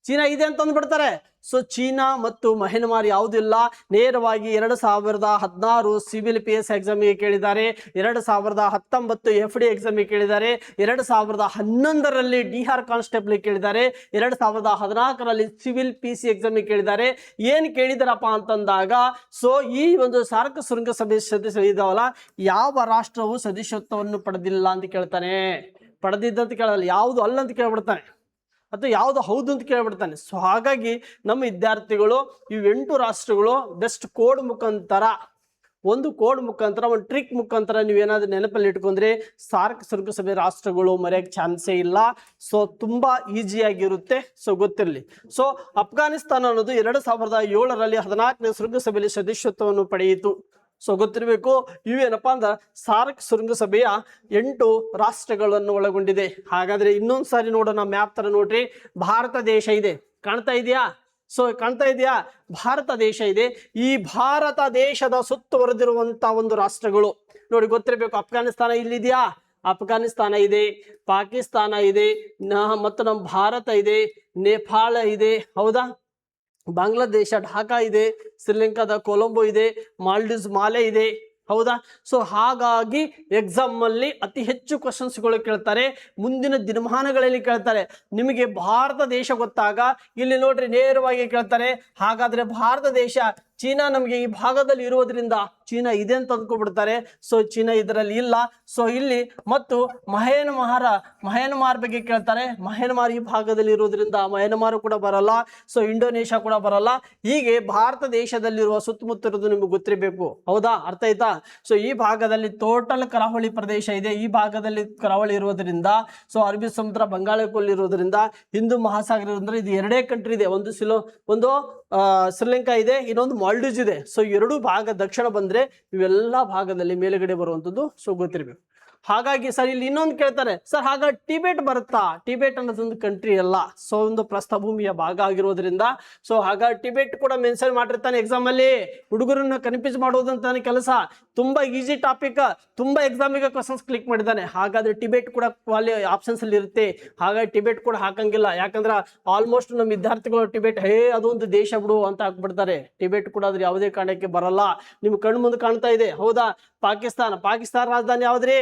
ಚೀನಾ ಇದೆ ಅಂತ ಅಂದ್ಬಿಡ್ತಾರೆ. ಸೊ ಚೀನಾ ಮತ್ತು ಮಯನ್ಮಾರ್ ಯಾವುದಿಲ್ಲ. ನೇರವಾಗಿ 2016 ಸಿವಿಲ್ ಪಿ ಎಸ್ ಎಕ್ಸಾಮಿಗೆ ಕೇಳಿದ್ದಾರೆ, 2019 FD ಎಕ್ಸಾಮಿಗೆ ಕೇಳಿದ್ದಾರೆ, 2011ರಲ್ಲಿ DR ಕಾನ್ಸ್ಟೇಬಲ್ ಕೇಳಿದ್ದಾರೆ, 2014ರಲ್ಲಿ ಸಿವಿಲ್ PC ಎಕ್ಸಾಮಿಗೆ ಕೇಳಿದ್ದಾರೆ. ಏನ್ ಕೇಳಿದಾರಪ್ಪ ಅಂತಂದಾಗ, ಸೊ ಈ ಒಂದು ಸಾರ್ಕ್ ಶೃಂಗಸಭೆ ಸದಸ್ಯರು ಇದಾವಲ್ಲ, ಯಾವ ರಾಷ್ಟ್ರವು ಸದಸ್ಯತ್ವವನ್ನು ಪಡೆದಿಲ್ಲ ಅಂತ ಕೇಳ್ತಾನೆ. ಪಡೆದಿದ್ದಂತ ಕೇಳಲ್ಲ, ಯಾವುದು ಅಲ್ಲ ಅಂತ ಕೇಳ್ಬಿಡ್ತಾನೆ, ಅಥವಾ ಯಾವುದು ಹೌದು ಅಂತ ಕೇಳ್ಬಿಡ್ತಾನೆ. ಸೊ ಹಾಗಾಗಿ ನಮ್ಮ ವಿದ್ಯಾರ್ಥಿಗಳು ಇವು 8 ರಾಷ್ಟ್ರಗಳು ಬೆಸ್ಟ್ ಕೋಡ್ ಮುಖಾಂತರ, ಒಂದು ಕೋಡ್ ಮುಖಾಂತರ, ಒಂದು ಟ್ರಿಕ್ ಮುಖಾಂತರ ನೀವೇನಾದ್ರೂ ನೆನಪಲ್ಲಿ ಇಟ್ಕೊಂಡ್ರೆ ಸಾರ್ಕ್ ಶೃಂಗಸಭೆ ರಾಷ್ಟ್ರಗಳು ಮರೆಯಕ್ಕೆ ಚಾನ್ಸೇ ಇಲ್ಲ. ಸೊ ತುಂಬಾ ಈಸಿಯಾಗಿರುತ್ತೆ. ಸೊ ಗೊತ್ತಿರಲಿ. ಸೊ ಅಫ್ಘಾನಿಸ್ತಾನ ಅನ್ನೋದು 2007ರಲ್ಲಿ 14ನೇ ಶೃಂಗಸಭೆಯಲ್ಲಿ ಸದಸ್ಯತ್ವವನ್ನು ಪಡೆಯಿತು. ಸೊ ಗೊತ್ತಿರಬೇಕು, ಇವೇನಪ್ಪಾ ಅಂದ್ರೆ ಸಾರ್ಕ್ ಶೃಂಗಸಭೆಯ 8 ರಾಷ್ಟ್ರಗಳನ್ನು ಒಳಗೊಂಡಿದೆ. ಹಾಗಾದ್ರೆ ಇನ್ನೊಂದು ಸಾರಿ ನೋಡೋಣ, ಮ್ಯಾಪ್ ತರ ನೋಡ್ರಿ. ಭಾರತ ದೇಶ ಇದೆ, ಕಾಣ್ತಾ ಇದೆಯಾ? ಸೊ ಕಾಣ್ತಾ ಇದೆಯಾ? ಭಾರತ ದೇಶ ಇದೆ. ಈ ಭಾರತ ದೇಶದ ಸುತ್ತುವರೆದಿರುವಂತ ಒಂದು ರಾಷ್ಟ್ರಗಳು ನೋಡಿ, ಗೊತ್ತಿರಬೇಕು. ಅಫ್ಘಾನಿಸ್ತಾನ ಇಲ್ಲಿದೆಯಾ? ಅಫ್ಘಾನಿಸ್ತಾನ ಇದೆ, ಪಾಕಿಸ್ತಾನ ಇದೆ, ಮತ್ತು ನಮ್ಮ ಭಾರತ ಇದೆ, ನೇಪಾಳ ಇದೆ, ಹೌದಾ? ಬಾಂಗ್ಲಾದೇಶ ಢಾಕಾ ಇದೆ, ಶ್ರೀಲಂಕಾದ ಕೊಲಂಬೋ ಇದೆ, ಮಾಲ್ಡೀವ್ಸ್ ಮಾಲೆ ಇದೆ, ಹೌದಾ? ಸೊ ಹಾಗಾಗಿ ಎಕ್ಸಾಮ್ ಅಲ್ಲಿ ಅತಿ ಹೆಚ್ಚು ಕ್ವಶನ್ಸ್ಗಳು ಕೇಳ್ತಾರೆ, ಮುಂದಿನ ದಿನಮಾನಗಳಲ್ಲಿ ಕೇಳ್ತಾರೆ. ನಿಮಗೆ ಭಾರತ ದೇಶ ಗೊತ್ತಾಗ ಇಲ್ಲಿ ನೋಡ್ರಿ ನೇರವಾಗಿ ಕೇಳ್ತಾರೆ. ಹಾಗಾದ್ರೆ ಭಾರತ ದೇಶ, ಚೀನಾ ನಮಗೆ ಈ ಭಾಗದಲ್ಲಿ ಇರೋದ್ರಿಂದ ಚೀನಾ ಇದೆ ಅಂತ ಅಂದ್ಕೊಬಿಡ್ತಾರೆ. ಸೊ ಚೀನಾ ಇದರಲ್ಲಿ ಇಲ್ಲ. ಸೊ ಇಲ್ಲಿ ಮತ್ತು ಮಯನ್ಮಾರ್ ಬಗ್ಗೆ ಕೇಳ್ತಾರೆ. ಮಯನ್ಮಾರ್ ಈ ಭಾಗದಲ್ಲಿ ಇರೋದ್ರಿಂದ ಮಯನ್ಮಾರ್ ಕೂಡ ಬರಲ್ಲ. ಸೊ ಇಂಡೋನೇಷ್ಯಾ ಕೂಡ ಬರಲ್ಲ. ಹೀಗೆ ಭಾರತ ದೇಶದಲ್ಲಿರುವ ಸುತ್ತಮುತ್ತ ಇರೋದು ನಿಮ್ಗೆ ಗೊತ್ತಿರಬೇಕು, ಹೌದಾ? ಅರ್ಥ ಆಯ್ತಾ? ಸೊ ಈ ಭಾಗದಲ್ಲಿ ಟೋಟಲ್ ಕರಾವಳಿ ಪ್ರದೇಶ ಇದೆ. ಈ ಭಾಗದಲ್ಲಿ ಕರಾವಳಿ ಇರೋದ್ರಿಂದ, ಸೊ ಅರಬ್ಬಿ ಸಮುದ್ರ, ಬಂಗಾಳ ಕೊಲ್ಲಿ ಇರೋದ್ರಿಂದ, ಹಿಂದೂ ಮಹಾಸಾಗರ ಇರೋದ್ರಿಂದ ಇದು 2 ಕಂಟ್ರಿ ಇದೆ. ಒಂದು ಶ್ರೀಲಂಕಾ ಇದೆ, ಇನ್ನೊಂದು ಮಾಲ್ಡೀವ್ಸ್ ಇದೆ. ಸೊ 2 ಭಾಗ ದಕ್ಷಿಣ ಬಂದ್ರೆ ಇವೆಲ್ಲ ಭಾಗದಲ್ಲಿ ಮೇಲುಗಡೆ ಬರುವಂತದ್ದು. ಸೊ ಗೊತ್ತಿರಬೇಕು. ಹಾಗಾಗಿ ಸರ್ ಇಲ್ಲಿ ಇನ್ನೊಂದು ಕೇಳ್ತಾರೆ, ಸರ್ ಹಾಗಾಗಿ ಟಿಬೆಟ್ ಬರುತ್ತಾ? ಟಿಬೆಟ್ ಅನ್ನೋದೊಂದು ಕಂಟ್ರಿ ಅಲ್ಲ. ಸೊ ಒಂದು ಪ್ರಸ್ಥಭೂಮಿಯ ಭಾಗ ಆಗಿರೋದ್ರಿಂದ, ಸೊ ಹಾಗಾಗಿ ಟಿಬೆಟ್ ಕೂಡ ಮೆನ್ಷನ್ ಮಾಡಿರ್ತಾನೆ ಎಕ್ಸಾಮ್ ಅಲ್ಲಿ. ಹುಡುಗರನ್ನ ಕನ್ಫ್ಯೂಸ್ ಮಾಡೋದಂತಾನೆ ಕೆಲಸ. ತುಂಬಾ ಈಸಿ ಟಾಪಿಕ್, ತುಂಬಾ ಎಕ್ಸಾಮಿಗೆ ಕ್ವಶನ್ಸ್ ಕ್ಲಿಕ್ ಮಾಡಿದ್ದಾನೆ. ಹಾಗಾದ್ರೆ ಟಿಬೆಟ್ ಕೂಡ ಆಪ್ಷನ್ಸ್ ಅಲ್ಲಿ ಇರುತ್ತೆ. ಹಾಗಾಗಿ ಟಿಬೆಟ್ ಕೂಡ ಹಾಕಂಗಿಲ್ಲ. ಯಾಕಂದ್ರೆ ಆಲ್ಮೋಸ್ಟ್ ನಮ್ಮ ವಿದ್ಯಾರ್ಥಿಗಳು ಟಿಬೆಟ್ ಅದೊಂದು ದೇಶ ಬಿಡು ಅಂತ ಹಾಕ್ಬಿಡ್ತಾರೆ. ಟಿಬೆಟ್ ಕೂಡ ಅದ್ರ ಯಾವುದೇ ಕಾರಣಕ್ಕೆ ಬರಲ್ಲ. ನಿಮ್ ಕಣ್ಣು ಮುಂದೆ ಕಾಣ್ತಾ ಇದೆ, ಹೌದಾ? ಪಾಕಿಸ್ತಾನ ರಾಜಧಾನಿ ಯಾವ್ದ್ರಿ?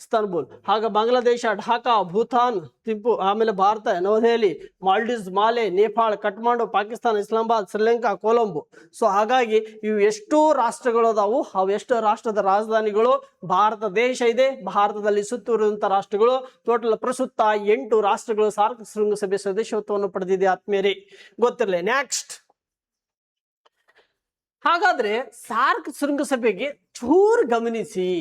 ಇಸ್ತಾನ್ಬುಲ್. ಹಾಗ ಬಾಂಗ್ಲಾದೇಶ ಢಾಕಾ, ಭೂತಾನ್ ತಿಂಪು, ಆಮೇಲೆ ಭಾರತ ನವದೆಹಲಿ, ಮಾಲ್ಡೀವ್ಸ್ ಮಾಲೆ, ನೇಪಾಳ ಕಠ್ಮಂಡು, ಪಾಕಿಸ್ತಾನ ಇಸ್ಲಾಮಾಬಾದ್, ಶ್ರೀಲಂಕಾ ಕೊಲಂಬೋ. ಸೊ ಹಾಗಾಗಿ ಇವು ಎಷ್ಟು ರಾಷ್ಟ್ರಗಳು ಅದಾವು, ಅವೆಷ್ಟು ರಾಷ್ಟ್ರದ ರಾಜಧಾನಿಗಳು ಭಾರತ ದೇಶ ಇದೆ. ಭಾರತದಲ್ಲಿ ಸುತ್ತುವರಿದಂತ ರಾಷ್ಟ್ರಗಳು ಟೋಟಲ್ ಪ್ರಸ್ತುತ 8 ರಾಷ್ಟ್ರಗಳು ಸಾರ್ಕ್ ಶೃಂಗಸಭೆ ಸದಸ್ಯತ್ವವನ್ನು ಪಡೆದಿದೆ. ಆತ್ಮೇಲೆ ಗೊತ್ತಿರಲಿ. ನೆಕ್ಸ್ಟ್, ಹಾಗಾದ್ರೆ ಸಾರ್ಕ್ ಶೃಂಗಸಭೆಗೆ ಚೂರು ಗಮನಿಸಿ.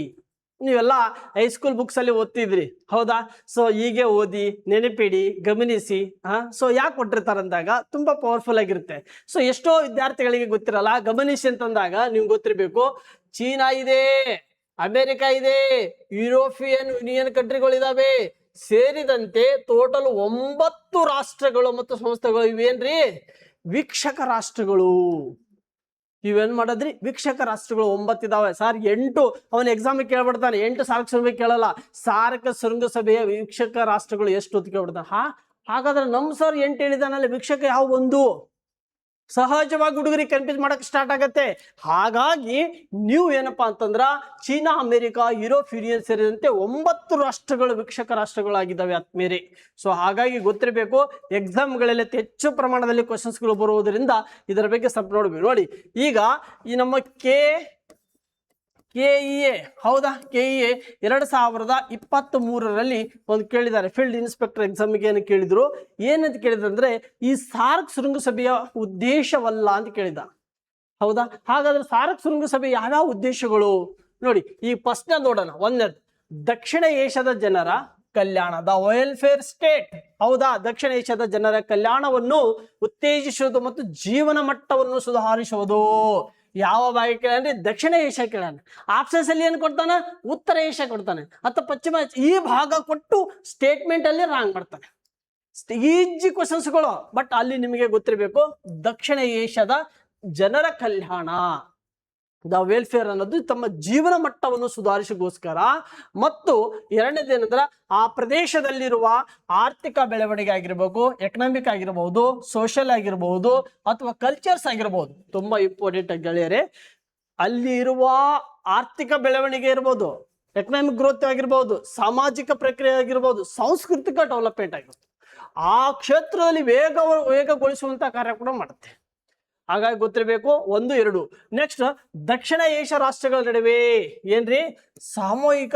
ನೀವೆಲ್ಲ ಹೈಸ್ಕೂಲ್ ಬುಕ್ಸ್ ಅಲ್ಲಿ ಓದ್ತಿದ್ರಿ, ಹೌದಾ? ಸೊ ಹೀಗೆ ಓದಿ, ನೆನಪಿಡಿ, ಗಮನಿಸಿ. ಸೊ ಯಾಕೆ ಕೊಟ್ಟಿರ್ತಾರಂದಾಗ ತುಂಬಾ ಪವರ್ಫುಲ್ ಆಗಿರುತ್ತೆ. ಸೊ ಎಷ್ಟೋ ವಿದ್ಯಾರ್ಥಿಗಳಿಗೆ ಗೊತ್ತಿರಲ್ಲ. ಗಮನಿಸಿ ಅಂತಂದಾಗ ನೀವು ಗೊತ್ತಿರಬೇಕು, ಚೀನಾ ಇದೆ, ಅಮೆರಿಕ ಇದೆ, ಯುರೋಪಿಯನ್ ಯೂನಿಯನ್ ಕಂಟ್ರಿಗಳು ಇದಾವೆ, ಸೇರಿದಂತೆ ಟೋಟಲ್ 9 ರಾಷ್ಟ್ರಗಳು ಮತ್ತು ಸಂಸ್ಥೆಗಳು ಇವೇನ್ರಿ? ವೀಕ್ಷಕ ರಾಷ್ಟ್ರಗಳು. ಇವೇನ್ ಮಾಡದ್ರಿ? ವೀಕ್ಷಕ ರಾಷ್ಟ್ರಗಳು 9 ಇದಾವೆ. ಸರ್ 8 ಅವನ ಎಕ್ಸಾಮ್ ಕೇಳ್ಬಿಡ್ತಾನೆ. 8 ಸಾರ್ಕ್ ಶೃಂಗಸಭೆ ಕೇಳಲ್ಲ. ಸಾರ್ಕ್ ಶೃಂಗಸಭೆಯ ವೀಕ್ಷಕ ರಾಷ್ಟ್ರಗಳು ಎಷ್ಟು ಅಂತ ಕೇಳ್ಬಿಡ್ತಾನೆ. ಹಾಗಾದ್ರೆ ನಮ್ ಸರ್ 8 ಹೇಳಿದಾನಲ್ಲಿ ವೀಕ್ಷಕ ಯಾವ ಒಂದು? ಸಹಜವಾಗಿ ಹುಡುಗರಿಗೆ ಕನ್ಫ್ಯೂಸ್ ಮಾಡಕ್ ಸ್ಟಾರ್ಟ್ ಆಗತ್ತೆ. ಹಾಗಾಗಿ ನೀವು ಏನಪ್ಪಾ ಅಂತಂದ್ರ ಚೀನಾ, ಅಮೆರಿಕ, ಯುರೋಪ್ ಯೂನಿಯನ್ ಸೇರಿದಂತೆ 9 ರಾಷ್ಟ್ರಗಳು ವೀಕ್ಷಕ ರಾಷ್ಟ್ರಗಳಾಗಿದ್ದಾವೆ ಆತ್ಮೇರೆ. ಸೊ ಹಾಗಾಗಿ ಗೊತ್ತಿರಬೇಕು, ಎಕ್ಸಾಮ್ಗಳಲ್ಲಿ ಹೆಚ್ಚು ಪ್ರಮಾಣದಲ್ಲಿ ಕ್ವಶನ್ಸ್ಗಳು ಬರುವುದರಿಂದ ಇದರ ಬಗ್ಗೆ ಸ್ವಲ್ಪ ನೋಡ್ಬೇಕು. ನೋಡಿ, ಈಗ ಈ ನಮ್ಮ KEA, ಹೌದಾ? KEA 2023ರಲ್ಲಿ ಒಂದು ಕೇಳಿದ್ದಾರೆ. ಫೀಲ್ಡ್ ಇನ್ಸ್ಪೆಕ್ಟರ್ ಎಕ್ಸಾಮಿಗೆ ಏನು ಕೇಳಿದ್ರು, ಏನಂತ ಕೇಳಿದ್ರೆ ಈ ಸಾರ್ಕ್ ಶೃಂಗಸಭೆಯ ಉದ್ದೇಶವಲ್ಲ ಅಂತ ಕೇಳಿದ, ಹೌದಾ? ಹಾಗಾದ್ರೆ ಸಾರ್ಕ್ ಶೃಂಗಸಭೆ ಯಾವ್ಯಾವ ಉದ್ದೇಶಗಳು ನೋಡಿ. ಈ ಪ್ರಶ್ನೆ ನೋಡೋಣ. ಒಂದನೇದು, ದಕ್ಷಿಣ ಏಷ್ಯಾದ ಜನರ ಕಲ್ಯಾಣ, ದ ವೆಲ್ಫೇರ್ ಸ್ಟೇಟ್, ಹೌದಾ? ದಕ್ಷಿಣ ಏಷ್ಯಾದ ಜನರ ಕಲ್ಯಾಣವನ್ನು ಉತ್ತೇಜಿಸುವುದು ಮತ್ತು ಜೀವನ ಮಟ್ಟವನ್ನು ಸುಧಾರಿಸುವುದು. ಯಾವ ಭಾಗ ಕೇಳಂದ್ರೆ ದಕ್ಷಿಣ ಏಷ್ಯಾ ಕೇಳಾನ. ಆಪ್ಷನ್ಸ್ ಅಲ್ಲಿ ಏನ್ ಕೊಡ್ತಾನ? ಉತ್ತರ ಏಷ್ಯಾ ಕೊಡ್ತಾನೆ ಅಥವಾ ಪಶ್ಚಿಮ ಈ ಭಾಗ ಕೊಟ್ಟು ಸ್ಟೇಟ್ಮೆಂಟ್ ಅಲ್ಲಿ ರಾಂಗ್ ಮಾಡ್ತಾನೆ. ಈಜಿ ಕ್ವಶನ್ಸ್ಗಳು, ಬಟ್ ಅಲ್ಲಿ ನಿಮಗೆ ಗೊತ್ತಿರಬೇಕು ದಕ್ಷಿಣ ಏಷ್ಯಾದ ಜನರ ಕಲ್ಯಾಣ. ದ ವೆಲ್ಫೇರ್ ಅನ್ನೋದು ತಮ್ಮ ಜೀವನ ಮಟ್ಟವನ್ನು ಸುಧಾರಿಸಿಗೋಸ್ಕರ, ಮತ್ತು ಎರಡನೇದೇನಂದ್ರೆ ಆ ಪ್ರದೇಶದಲ್ಲಿರುವ ಆರ್ಥಿಕ ಬೆಳವಣಿಗೆ ಆಗಿರ್ಬೇಕು, ಎಕನಾಮಿಕ್ ಆಗಿರಬಹುದು, ಸೋಷಿಯಲ್ ಆಗಿರಬಹುದು, ಅಥವಾ ಕಲ್ಚರ್ಸ್ ಆಗಿರಬಹುದು. ತುಂಬಾ ಇಂಪಾರ್ಟೆಂಟ್ ಆಗಿ ಗೆಳೆಯರೆ, ಅಲ್ಲಿ ಇರುವ ಆರ್ಥಿಕ ಬೆಳವಣಿಗೆ ಇರ್ಬೋದು, ಎಕನಾಮಿಕ್ ಗ್ರೋತ್ ಆಗಿರ್ಬೋದು, ಸಾಮಾಜಿಕ ಪ್ರಕ್ರಿಯೆ ಆಗಿರ್ಬೋದು, ಸಾಂಸ್ಕೃತಿಕ ಡೆವಲಪ್ಮೆಂಟ್ ಆಗಿರ್ಬೋದು, ಆ ಕ್ಷೇತ್ರದಲ್ಲಿ ವೇಗಗೊಳಿಸುವಂತ ಕಾರ್ಯ ಕೂಡ ಮಾಡುತ್ತೆ. ಹಾಗಾಗಿ ಗೊತ್ತಿರಬೇಕು. 1, 2. ನೆಕ್ಸ್ಟ್, ದಕ್ಷಿಣ ಏಷ್ಯಾ ರಾಷ್ಟ್ರಗಳ ನಡುವೆ ಏನ್ರಿ ಸಾಮೂಹಿಕ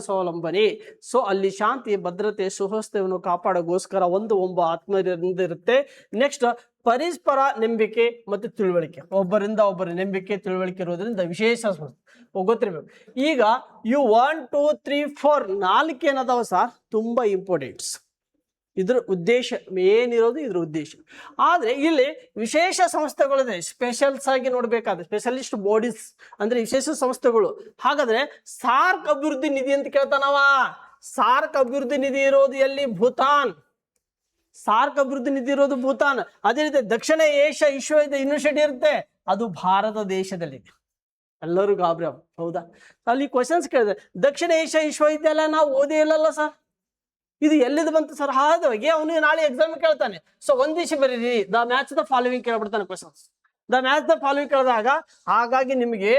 ಸ್ವಾವಲಂಬನೆ. ಸೊ ಅಲ್ಲಿ ಶಾಂತಿ, ಭದ್ರತೆ, ಸುವ್ಯವಸ್ಥೆಯನ್ನು ಕಾಪಾಡೋಗೋಸ್ಕರ ಒಂದು ಆತ್ಮೀಯರಿಂದ ಇರುತ್ತೆ. ನೆಕ್ಸ್ಟ್, ಪರಸ್ಪರ ನಂಬಿಕೆ ಮತ್ತು ತಿಳುವಳಿಕೆ, ಒಬ್ಬರಿಂದ ಒಬ್ಬರ ನಂಬಿಕೆ ತಿಳುವಳಿಕೆ ಇರೋದ್ರಿಂದ ವಿಶೇಷ ಗೊತ್ತಿರ್ಬೇಕು. ಈಗ ಇವು 1, 2, 3, 4 4 ಏನದಾವ ಸರ್, ತುಂಬಾ ಇಂಪಾರ್ಟೆಂಟ್ಸ್. ಇದ್ರ ಉದ್ದೇಶ ಏನಿರೋದು, ಇದ್ರ ಉದ್ದೇಶ. ಆದ್ರೆ ಇಲ್ಲಿ ವಿಶೇಷ ಸಂಸ್ಥೆಗಳಿದೆ, ಸ್ಪೆಷಲ್ಸ್ ಆಗಿ ನೋಡ್ಬೇಕಾದ್ರೆ ಸ್ಪೆಷಲಿಸ್ಟ್ ಬಾಡೀಸ್ ಅಂದ್ರೆ ವಿಶೇಷ ಸಂಸ್ಥೆಗಳು. ಹಾಗಾದ್ರೆ ಸಾರ್ಕ್ ಅಭಿವೃದ್ಧಿ ನಿಧಿ ಅಂತ ಕೇಳ್ತಾನವ. ಸಾರ್ಕ್ ಅಭಿವೃದ್ಧಿ ನಿಧಿ ಇರೋದು ಎಲ್ಲಿ? ಭೂತಾನ್. ಸಾರ್ಕ್ ಅಭಿವೃದ್ಧಿ ನಿಧಿ ಇರೋದು ಭೂತಾನ್. ಅದೇ ರೀತಿ ದಕ್ಷಿಣ ಏಷ್ಯಾ ಯೂನಿವರ್ಸಿಟಿ ಇರುತ್ತೆ, ಅದು ಭಾರತ ದೇಶದಲ್ಲಿದೆ. ಎಲ್ಲರೂ ಗಾಬರಿ. ಹೌದಾ? ಅಲ್ಲಿ ಕ್ವಶನ್ಸ್ ಕೇಳಿದೆ, ದಕ್ಷಿಣ ಏಷ್ಯಾ ವಿಶ್ವವಿದ್ಯಾಲಯ ನಾವು ಓದೇ ಇಲ್ಲಲ್ಲ ಸರ್, ಇದು ಎಲ್ಲಿದು ಬಂತು ಸರ್? ಹಾಗಾಗಿ ಅವನು ನಾಳೆ ಎಕ್ಸಾಮ್ ಕೇಳ್ತಾನೆ. ಸೊ ಒಂದಿಶ ಬರೀರಿ, ದ ಮ್ಯಾಚ್ ದ ಫಾಲೋವಿಂಗ್ ಕೇಳ್ಬಿಡ್ತಾನೆ questions. The match the following ಕೇಳಿದಾಗ ಹಾಗಾಗಿ ನಿಮಗೆ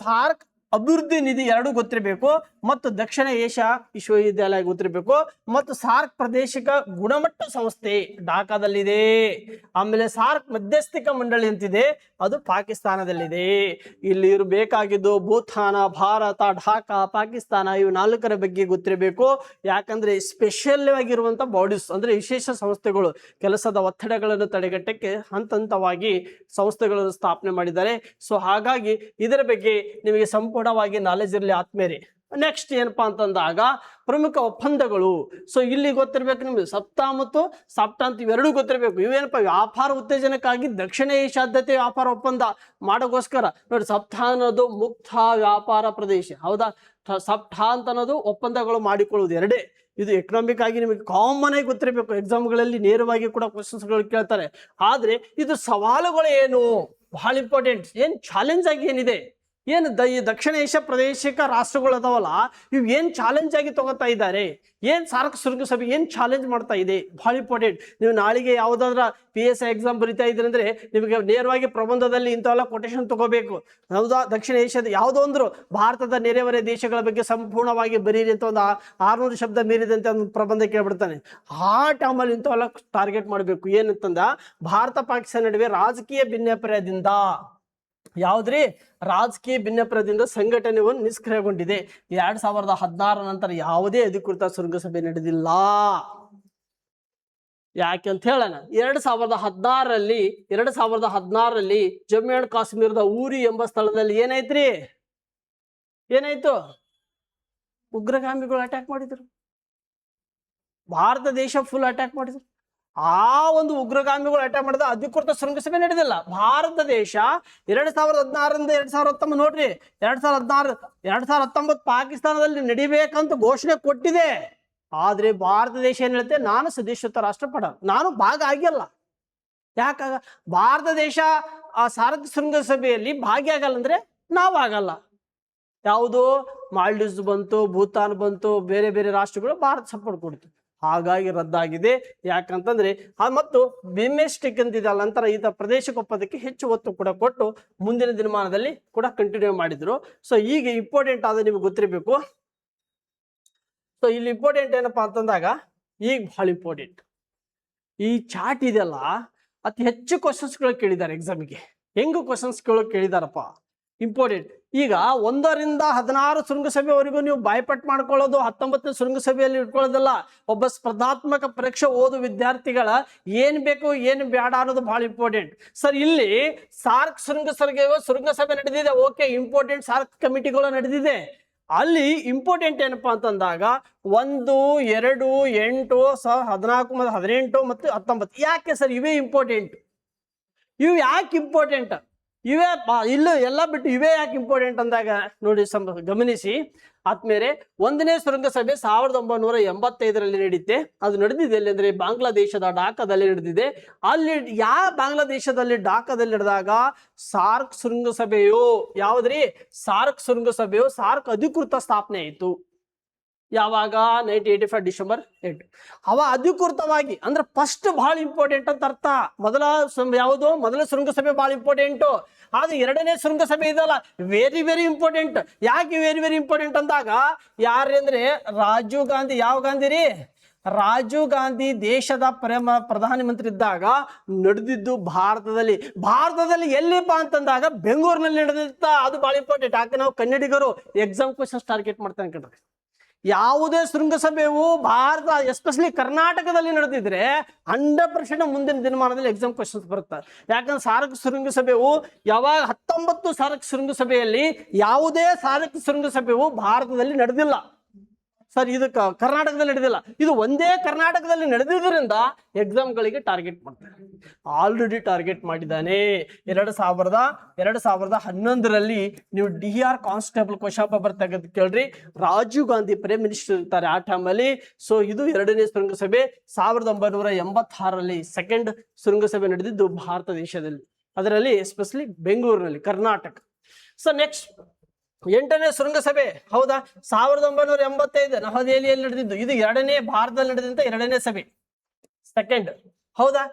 ಸಾರ್ಕ್ ಅಭಿವೃದ್ಧಿ ನಿಧಿ 2 ಗೊತ್ತಿರಬೇಕು, ಮತ್ತು ದಕ್ಷಿಣ ಏಷ್ಯಾ ವಿಶ್ವವಿದ್ಯಾಲಯ ಗೊತ್ತಿರಬೇಕು, ಮತ್ತು ಸಾರ್ಕ್ ಪ್ರಾದೇಶಿಕ ಗುಣಮಟ್ಟ ಸಂಸ್ಥೆ ಢಾಕಾದಲ್ಲಿದೆ. ಆಮೇಲೆ ಸಾರ್ಕ್ ಮಧ್ಯಸ್ಥಿಕ ಮಂಡಳಿ ಅಂತಿದೆ, ಅದು ಪಾಕಿಸ್ತಾನದಲ್ಲಿದೆ. ಇಲ್ಲಿ ಇರಬೇಕಾಗಿದ್ದು ಭೂತಾನ, ಭಾರತ, ಢಾಕಾ, ಪಾಕಿಸ್ತಾನ, ಇವು 4 ಬಗ್ಗೆ ಗೊತ್ತಿರಬೇಕು. ಯಾಕಂದ್ರೆ ಸ್ಪೆಷಲ್ ಆಗಿರುವಂತ ಬಾಡೀಸ್ ಅಂದ್ರೆ ವಿಶೇಷ ಸಂಸ್ಥೆಗಳು ಕೆಲಸದ ಒತ್ತಡಗಳನ್ನು ತಡೆಗಟ್ಟಕ್ಕೆ ಹಂತವಾಗಿ ಸಂಸ್ಥೆಗಳನ್ನು ಸ್ಥಾಪನೆ ಮಾಡಿದ್ದಾರೆ. ಸೊ ಹಾಗಾಗಿ ಇದರ ಬಗ್ಗೆ ನಿಮಗೆ ಸಂಪೂರ್ಣವಾಗಿ ನಾಲೆಜ್ ಇರಲಿ ಆತ್ಮೇಲೆ. ನೆಕ್ಸ್ಟ್ ಏನಪ್ಪಾ ಅಂತಂದಾಗ ಪ್ರಮುಖ ಒಪ್ಪಂದಗಳು. ಸೊ ಇಲ್ಲಿ ಗೊತ್ತಿರ್ಬೇಕು ನಿಮ್ಗೆ ಸಪ್ತಾ ಮತ್ತು ಸಪ್ತಾ ಅಂತ ಇವೆರಡೂ ಗೊತ್ತಿರಬೇಕು. ಇವೇನಪ್ಪ? ವ್ಯಾಪಾರ ಉತ್ತೇಜನಕ್ಕಾಗಿ ದಕ್ಷಿಣ ಏಷ್ಯಾದ್ಯತೆ ವ್ಯಾಪಾರ ಒಪ್ಪಂದ ಮಾಡೋಗೋಸ್ಕರ ನೋಡಿ. ಸಪ್ತಾ ಅನ್ನೋದು ಮುಕ್ತ ವ್ಯಾಪಾರ ಪ್ರದೇಶ, ಹೌದಾ? ಸಪ್ತಾ ಅಂತ ಅನ್ನೋದು ಒಪ್ಪಂದಗಳು ಮಾಡಿಕೊಳ್ಳುವುದು ಎರಡೇ. ಇದು ಎಕನಾಮಿಕ್ ಆಗಿ ನಿಮಗೆ ಕಾಮನ್ ಆಗಿ ಗೊತ್ತಿರಬೇಕು. ಎಕ್ಸಾಮ್ಗಳಲ್ಲಿ ನೇರವಾಗಿ ಕೂಡ ಕ್ವಶನ್ಸ್ಗಳು ಕೇಳ್ತಾರೆ. ಆದ್ರೆ ಇದು ಸವಾಲುಗಳು ಏನು, ಬಹಳ ಇಂಪಾರ್ಟೆಂಟ್. ಏನ್ ಚಾಲೆಂಜ್ ಆಗಿ ಏನಿದೆ, ಏನು ಈ ದಕ್ಷಿಣ ಏಷ್ಯಾ ಪ್ರಾದೇಶಿಕ ರಾಷ್ಟ್ರಗಳು ಅದಾವಲ್ಲ, ಇವು ಏನ್ ಚಾಲೆಂಜ್ ಆಗಿ ತಗೋತಾ ಇದ್ದಾರೆ, ಏನ್ ಸಾರ್ಕ್ ಶೃಂಗಸಭೆ ಏನ್ ಚಾಲೆಂಜ್ ಮಾಡ್ತಾ ಇದೆ, ಬಹಳ ಇಂಪಾರ್ಟೆಂಟ್. ನೀವು ನಾಳೆಗೆ ಯಾವ್ದಾದ್ರ PSI ಎಕ್ಸಾಮ್ ಬರಿತಾ ಇದ್ರಿ ಅಂದ್ರೆ ನಿಮಗೆ ನೇರವಾಗಿ ಪ್ರಬಂಧದಲ್ಲಿ ಇಂಥವೆಲ್ಲ ಕೊಟೇಶನ್ ತಗೋಬೇಕು. ಹೌದಾ? ದಕ್ಷಿಣ ಏಷ್ಯಾದ ಯಾವುದೋ ಒಂದು ಭಾರತದ ನೆರೆಹೊರೆ ದೇಶಗಳ ಬಗ್ಗೆ ಸಂಪೂರ್ಣವಾಗಿ ಬರೀರಿ ಅಂತ ಒಂದು 600 ಶಬ್ದ ಮೀರಿದಂತೆ ಒಂದು ಪ್ರಬಂಧ ಕೇಳ್ಬಿಡ್ತಾನೆ. ಆ ಟೈಮಲ್ಲಿ ಇಂಥವೆಲ್ಲ ಟಾರ್ಗೆಟ್ ಮಾಡಬೇಕು. ಏನಂತಂದ, ಭಾರತ ಪಾಕಿಸ್ತಾನ ನಡುವೆ ರಾಜಕೀಯ ಭಿನ್ನಾಭಿಪ್ರಾಯದಿಂದ, ಯಾವ್ದ್ರಿ? ರಾಜಕೀಯ ಭಿನ್ನಾಭಿಪ್ರಾಯದಿಂದ ಸಂಘಟನೆಯು ನಿಷ್ಕ್ರಿಯಗೊಂಡಿದೆ. 2016 ನಂತರ ಯಾವುದೇ ಅಧಿಕೃತ ಶೃಂಗಸಭೆ ನಡೆದಿಲ್ಲ. ಯಾಕೆಂತ ಹೇಳೋಣ, 2016ರಲ್ಲಿ ಜಮ್ಮು ಅಂಡ್ ಕಾಶ್ಮೀರದ ಊರಿ ಎಂಬ ಸ್ಥಳದಲ್ಲಿ ಏನಾಯ್ತು? ಉಗ್ರಗಾಮಿಗಳು ಅಟ್ಯಾಕ್ ಮಾಡಿದ್ರು. ಭಾರತ ದೇಶ ಫುಲ್ ಅಟ್ಯಾಕ್ ಮಾಡಿದ್ರು. ಆ ಒಂದು ಉಗ್ರಗಾಮಿಗಳು ಅಟ್ಯಾಕ್ ಮಾಡಿದ ಅಧಿಕೃತ ಶೃಂಗಸಭೆ ನಡೆದಿಲ್ಲ. ಭಾರತ ದೇಶ 2016ರಿಂದ 2019 ನೋಡ್ರಿ, 2019 ಪಾಕಿಸ್ತಾನದಲ್ಲಿ ನಡಿಬೇಕಂತ ಘೋಷಣೆ ಕೊಟ್ಟಿದೆ. ಆದ್ರೆ ಭಾರತ ದೇಶ ಏನ್ ಹೇಳುತ್ತೆ, ನಾನು ಸದಸ್ಯತ್ವ ರಾಷ್ಟ್ರಪಡ, ನಾನು ಭಾಗ ಆಗಿಲ್ಲ. ಯಾಕಾಗ? ಭಾರತ ದೇಶ ಆ ಸಾರ್ಕ್ ಶೃಂಗಸಭೆಯಲ್ಲಿ ಭಾಗಿಯಾಗಲ್ಲ ಅಂದ್ರೆ ನಾವಾಗಲ್ಲ. ಯಾವುದು? ಮಾಲ್ಡೀವ್ಸ್ ಬಂತು, ಭೂತಾನ್ ಬಂತು, ಬೇರೆ ಬೇರೆ ರಾಷ್ಟ್ರಗಳು ಭಾರತ ಸಪೋರ್ಟ್ ಕೊಡ್ತು. ಹಾಗಾಗಿ ರದ್ದಾಗಿದೆ. ಯಾಕಂತಂದ್ರೆ ಮತ್ತು ಬಿಮ್ಸ್ಟೆಕ್ ಅಂತಿದೆಯಲ್ಲ, ನಂತರ ಈತ ಪ್ರದೇಶಕ್ಕೆ ಒಪ್ಪೋದಕ್ಕೆ ಹೆಚ್ಚು ಒತ್ತು ಕೂಡ ಕೊಟ್ಟು ಮುಂದಿನ ದಿನಮಾನದಲ್ಲಿ ಕೂಡ ಕಂಟಿನ್ಯೂ ಮಾಡಿದ್ರು. ಸೊ ಈಗ ಇಂಪಾರ್ಟೆಂಟ್ ಆದ ನಿಮ್ಗೆ ಗೊತ್ತಿರಬೇಕು. ಸೊ ಇಲ್ಲಿ ಇಂಪಾರ್ಟೆಂಟ್ ಏನಪ್ಪಾ ಅಂತಂದಾಗ, ಈಗ ಬಹಳ ಇಂಪಾರ್ಟೆಂಟ್ ಈ ಚಾರ್ಟ್ ಇದೆಯಲ್ಲ, ಅತಿ ಹೆಚ್ಚು ಕ್ವಶನ್ಸ್ಗಳು ಕೇಳಿದ್ದಾರೆ ಎಕ್ಸಾಮಿಗೆ. ಹೆಂಗು ಕ್ವಶನ್ಸ್ಗಳು ಕೇಳಿದಾರಪ್ಪ, ಇಂಪಾರ್ಟೆಂಟ್. ಈಗ 1ರಿಂದ 16 ಶೃಂಗಸಭೆವರೆಗೂ ನೀವು ಬಾಯ್ಪಟ್ ಮಾಡ್ಕೊಳ್ಳೋದು, 19ನೇ ಶೃಂಗಸಭೆಯಲ್ಲಿ ಇಟ್ಕೊಳ್ಳೋದಲ್ಲ. ಒಬ್ಬ ಸ್ಪರ್ಧಾತ್ಮಕ ಪರೀಕ್ಷೆ ಓದು ವಿದ್ಯಾರ್ಥಿಗಳ ಏನ್ ಬೇಕು ಏನ್ ಬೇಡ ಅನ್ನೋದು ಬಹಳ ಇಂಪಾರ್ಟೆಂಟ್. ಸರ್ ಇಲ್ಲಿ ಸಾರ್ಕ್ ಶೃಂಗಸಭೆ ನಡೆದಿದೆ, ಓಕೆ ಇಂಪಾರ್ಟೆಂಟ್. ಸಾರ್ಕ್ ಕಮಿಟಿಗಳು ನಡೆದಿದೆ. ಅಲ್ಲಿ ಇಂಪಾರ್ಟೆಂಟ್ ಏನಪ್ಪಾ ಅಂತಂದಾಗ 1, 2, 8, 14, 18 ಮತ್ತು 19. ಯಾಕೆ ಸರ್ ಇವೇ ಇಂಪಾರ್ಟೆಂಟ್? ಇವು ಯಾಕೆ ಇಂಪಾರ್ಟೆಂಟ್? ಇವೇ ಇಲ್ಲೂ ಎಲ್ಲ ಬಿಟ್ಟು ಇವೇ ಯಾಕೆ ಇಂಪಾರ್ಟೆಂಟ್ ಅಂದಾಗ ನೋಡಿ ಗಮನಿಸಿ ಆದ್ಮೇಲೆ 1ನೇ ಶೃಂಗಸಭೆ 1985ರಲ್ಲಿ ನಡೆಯುತ್ತೆ. ಅದು ನಡೆದಿದೆ ಎಲ್ಲಿ ಅಂದ್ರೆ ಬಾಂಗ್ಲಾದೇಶದ ಢಾಕಾದಲ್ಲಿ ನಡೆದಿದೆ. ಅಲ್ಲಿ ಬಾಂಗ್ಲಾದೇಶದಲ್ಲಿ ಢಾಕಾದಲ್ಲಿ ನಡೆದಾಗ ಸಾರ್ಕ್ ಶೃಂಗಸಭೆಯು ಯಾವ್ದ್ರಿ ಸಾರ್ಕ್ ಶೃಂಗಸಭೆಯು ಸಾರ್ಕ್ ಅಧಿಕೃತ ಸ್ಥಾಪನೆ ಆಯಿತು. ಯಾವಾಗ 1985 ಡಿಸೆಂಬರ್ 8. ಅವ ಅಧಿಕೃತವಾಗಿ ಅಂದ್ರೆ ಫಸ್ಟ್ ಬಹಳ ಇಂಪಾರ್ಟೆಂಟ್ ಅಂತ ಅರ್ಥ. ಮೊದಲ ಶೃಂಗಸಭೆ ಬಹಳ ಇಂಪಾರ್ಟೆಂಟು. ಆದ್ರೆ 2ನೇ ಶೃಂಗಸಭೆ ಇದಲ್ಲ ವೆರಿ ವೆರಿ ಇಂಪಾರ್ಟೆಂಟ್. ಯಾಕೆ ವೆರಿ ವೆರಿ ಇಂಪಾರ್ಟೆಂಟ್ ಅಂದಾಗ ಯಾರಂದ್ರೆ ರಾಜೀವ್ ಗಾಂಧಿ. ಯಾವ ಗಾಂಧಿ ರೀ? ರಾಜೀವ್ ಗಾಂಧಿ ದೇಶದ ಪ್ರಧಾನಮಂತ್ರಿ ಇದ್ದಾಗ ನಡೆದಿದ್ದು ಭಾರತದಲ್ಲಿ ಎಲ್ಲಿಪ್ಪ ಅಂತಂದಾಗ ಬೆಂಗಳೂರಿನಲ್ಲಿ ನಡೆದಿತ್ತ. ಅದು ಬಹಳ ಇಂಪಾರ್ಟೆಂಟ್. ಯಾಕೆ ನಾವು ಕನ್ನಡಿಗರು ಎಕ್ಸಾಮ್ ಕ್ವಶನ್ಸ್ ಟಾರ್ಗೆಟ್ ಮಾಡ್ತಾನೆ ಕಣ್ರಿ. ಯಾವುದೇ ಶೃಂಗಸಭೆಯು ಭಾರತ ಎಸ್ಪೆಷಲಿ ಕರ್ನಾಟಕದಲ್ಲಿ ನಡೆದಿದ್ರೆ 100% ಮುಂದಿನ ದಿನಮಾನದಲ್ಲಿ ಎಕ್ಸಾಮ್ ಕ್ವಶನ್ಸ್ ಬರುತ್ತೆ. ಯಾಕಂದ್ರೆ ಸಾರ್ಕ್ ಶೃಂಗಸಭೆಯು ಯಾವಾಗ 19 ಸಾರ್ಕ್ ಶೃಂಗಸಭೆಯಲ್ಲಿ ಯಾವುದೇ ಸಾರ್ಕ್ ಶೃಂಗಸಭೆಯು ಭಾರತದಲ್ಲಿ ನಡೆದಿಲ್ಲ ಸರ್. ಇದು ಕರ್ನಾಟಕದಲ್ಲಿ ನಡೆದಿಲ್ಲ. ಇದು ಒಂದೇ ಕರ್ನಾಟಕದಲ್ಲಿ ನಡೆದಿದ್ದರಿಂದ ಎಕ್ಸಾಮ್ಗಳಿಗೆ ಟಾರ್ಗೆಟ್ ಮಾಡ್ತಾರೆ. ಆಲ್ರೆಡಿ ಟಾರ್ಗೆಟ್ ಮಾಡಿದ್ದಾನೆ. 2011ರಲ್ಲಿ ನೀವು DR ಕಾನ್ಸ್ಟೇಬಲ್ ಕ್ವಶನ್ ಪೇಪರ್ ತೆಗೆದು ಕೇಳ್ರಿ. ರಾಜೀವ್ ಗಾಂಧಿ ಪ್ರೈಮ್ ಮಿನಿಸ್ಟರ್ ಇರ್ತಾರೆ ಆ ಟೈಮಲ್ಲಿ. ಸೊ ಇದು 2ನೇ ಶೃಂಗಸಭೆ. 1986ರಲ್ಲಿ ಸೆಕೆಂಡ್ ಶೃಂಗಸಭೆ ನಡೆದಿದ್ದು ಭಾರತ ದೇಶದಲ್ಲಿ, ಅದರಲ್ಲಿ ಎಸ್ಪೆಷಲಿ ಬೆಂಗಳೂರಿನಲ್ಲಿ, ಕರ್ನಾಟಕ. ಸೊ ನೆಕ್ಸ್ಟ್ 8ನೇ ಶೃಂಗಸಭೆ ಹೌದಾ 1985 ನವದೆಹಲಿಯಲ್ಲಿ ನಡೆದಿದ್ದು. ಇದು 2ನೇ ಭಾರತದಲ್ಲಿ ನಡೆದಂತ 2ನೇ ಸಭೆ, ಸೆಕೆಂಡ್ ಹೌದಾ.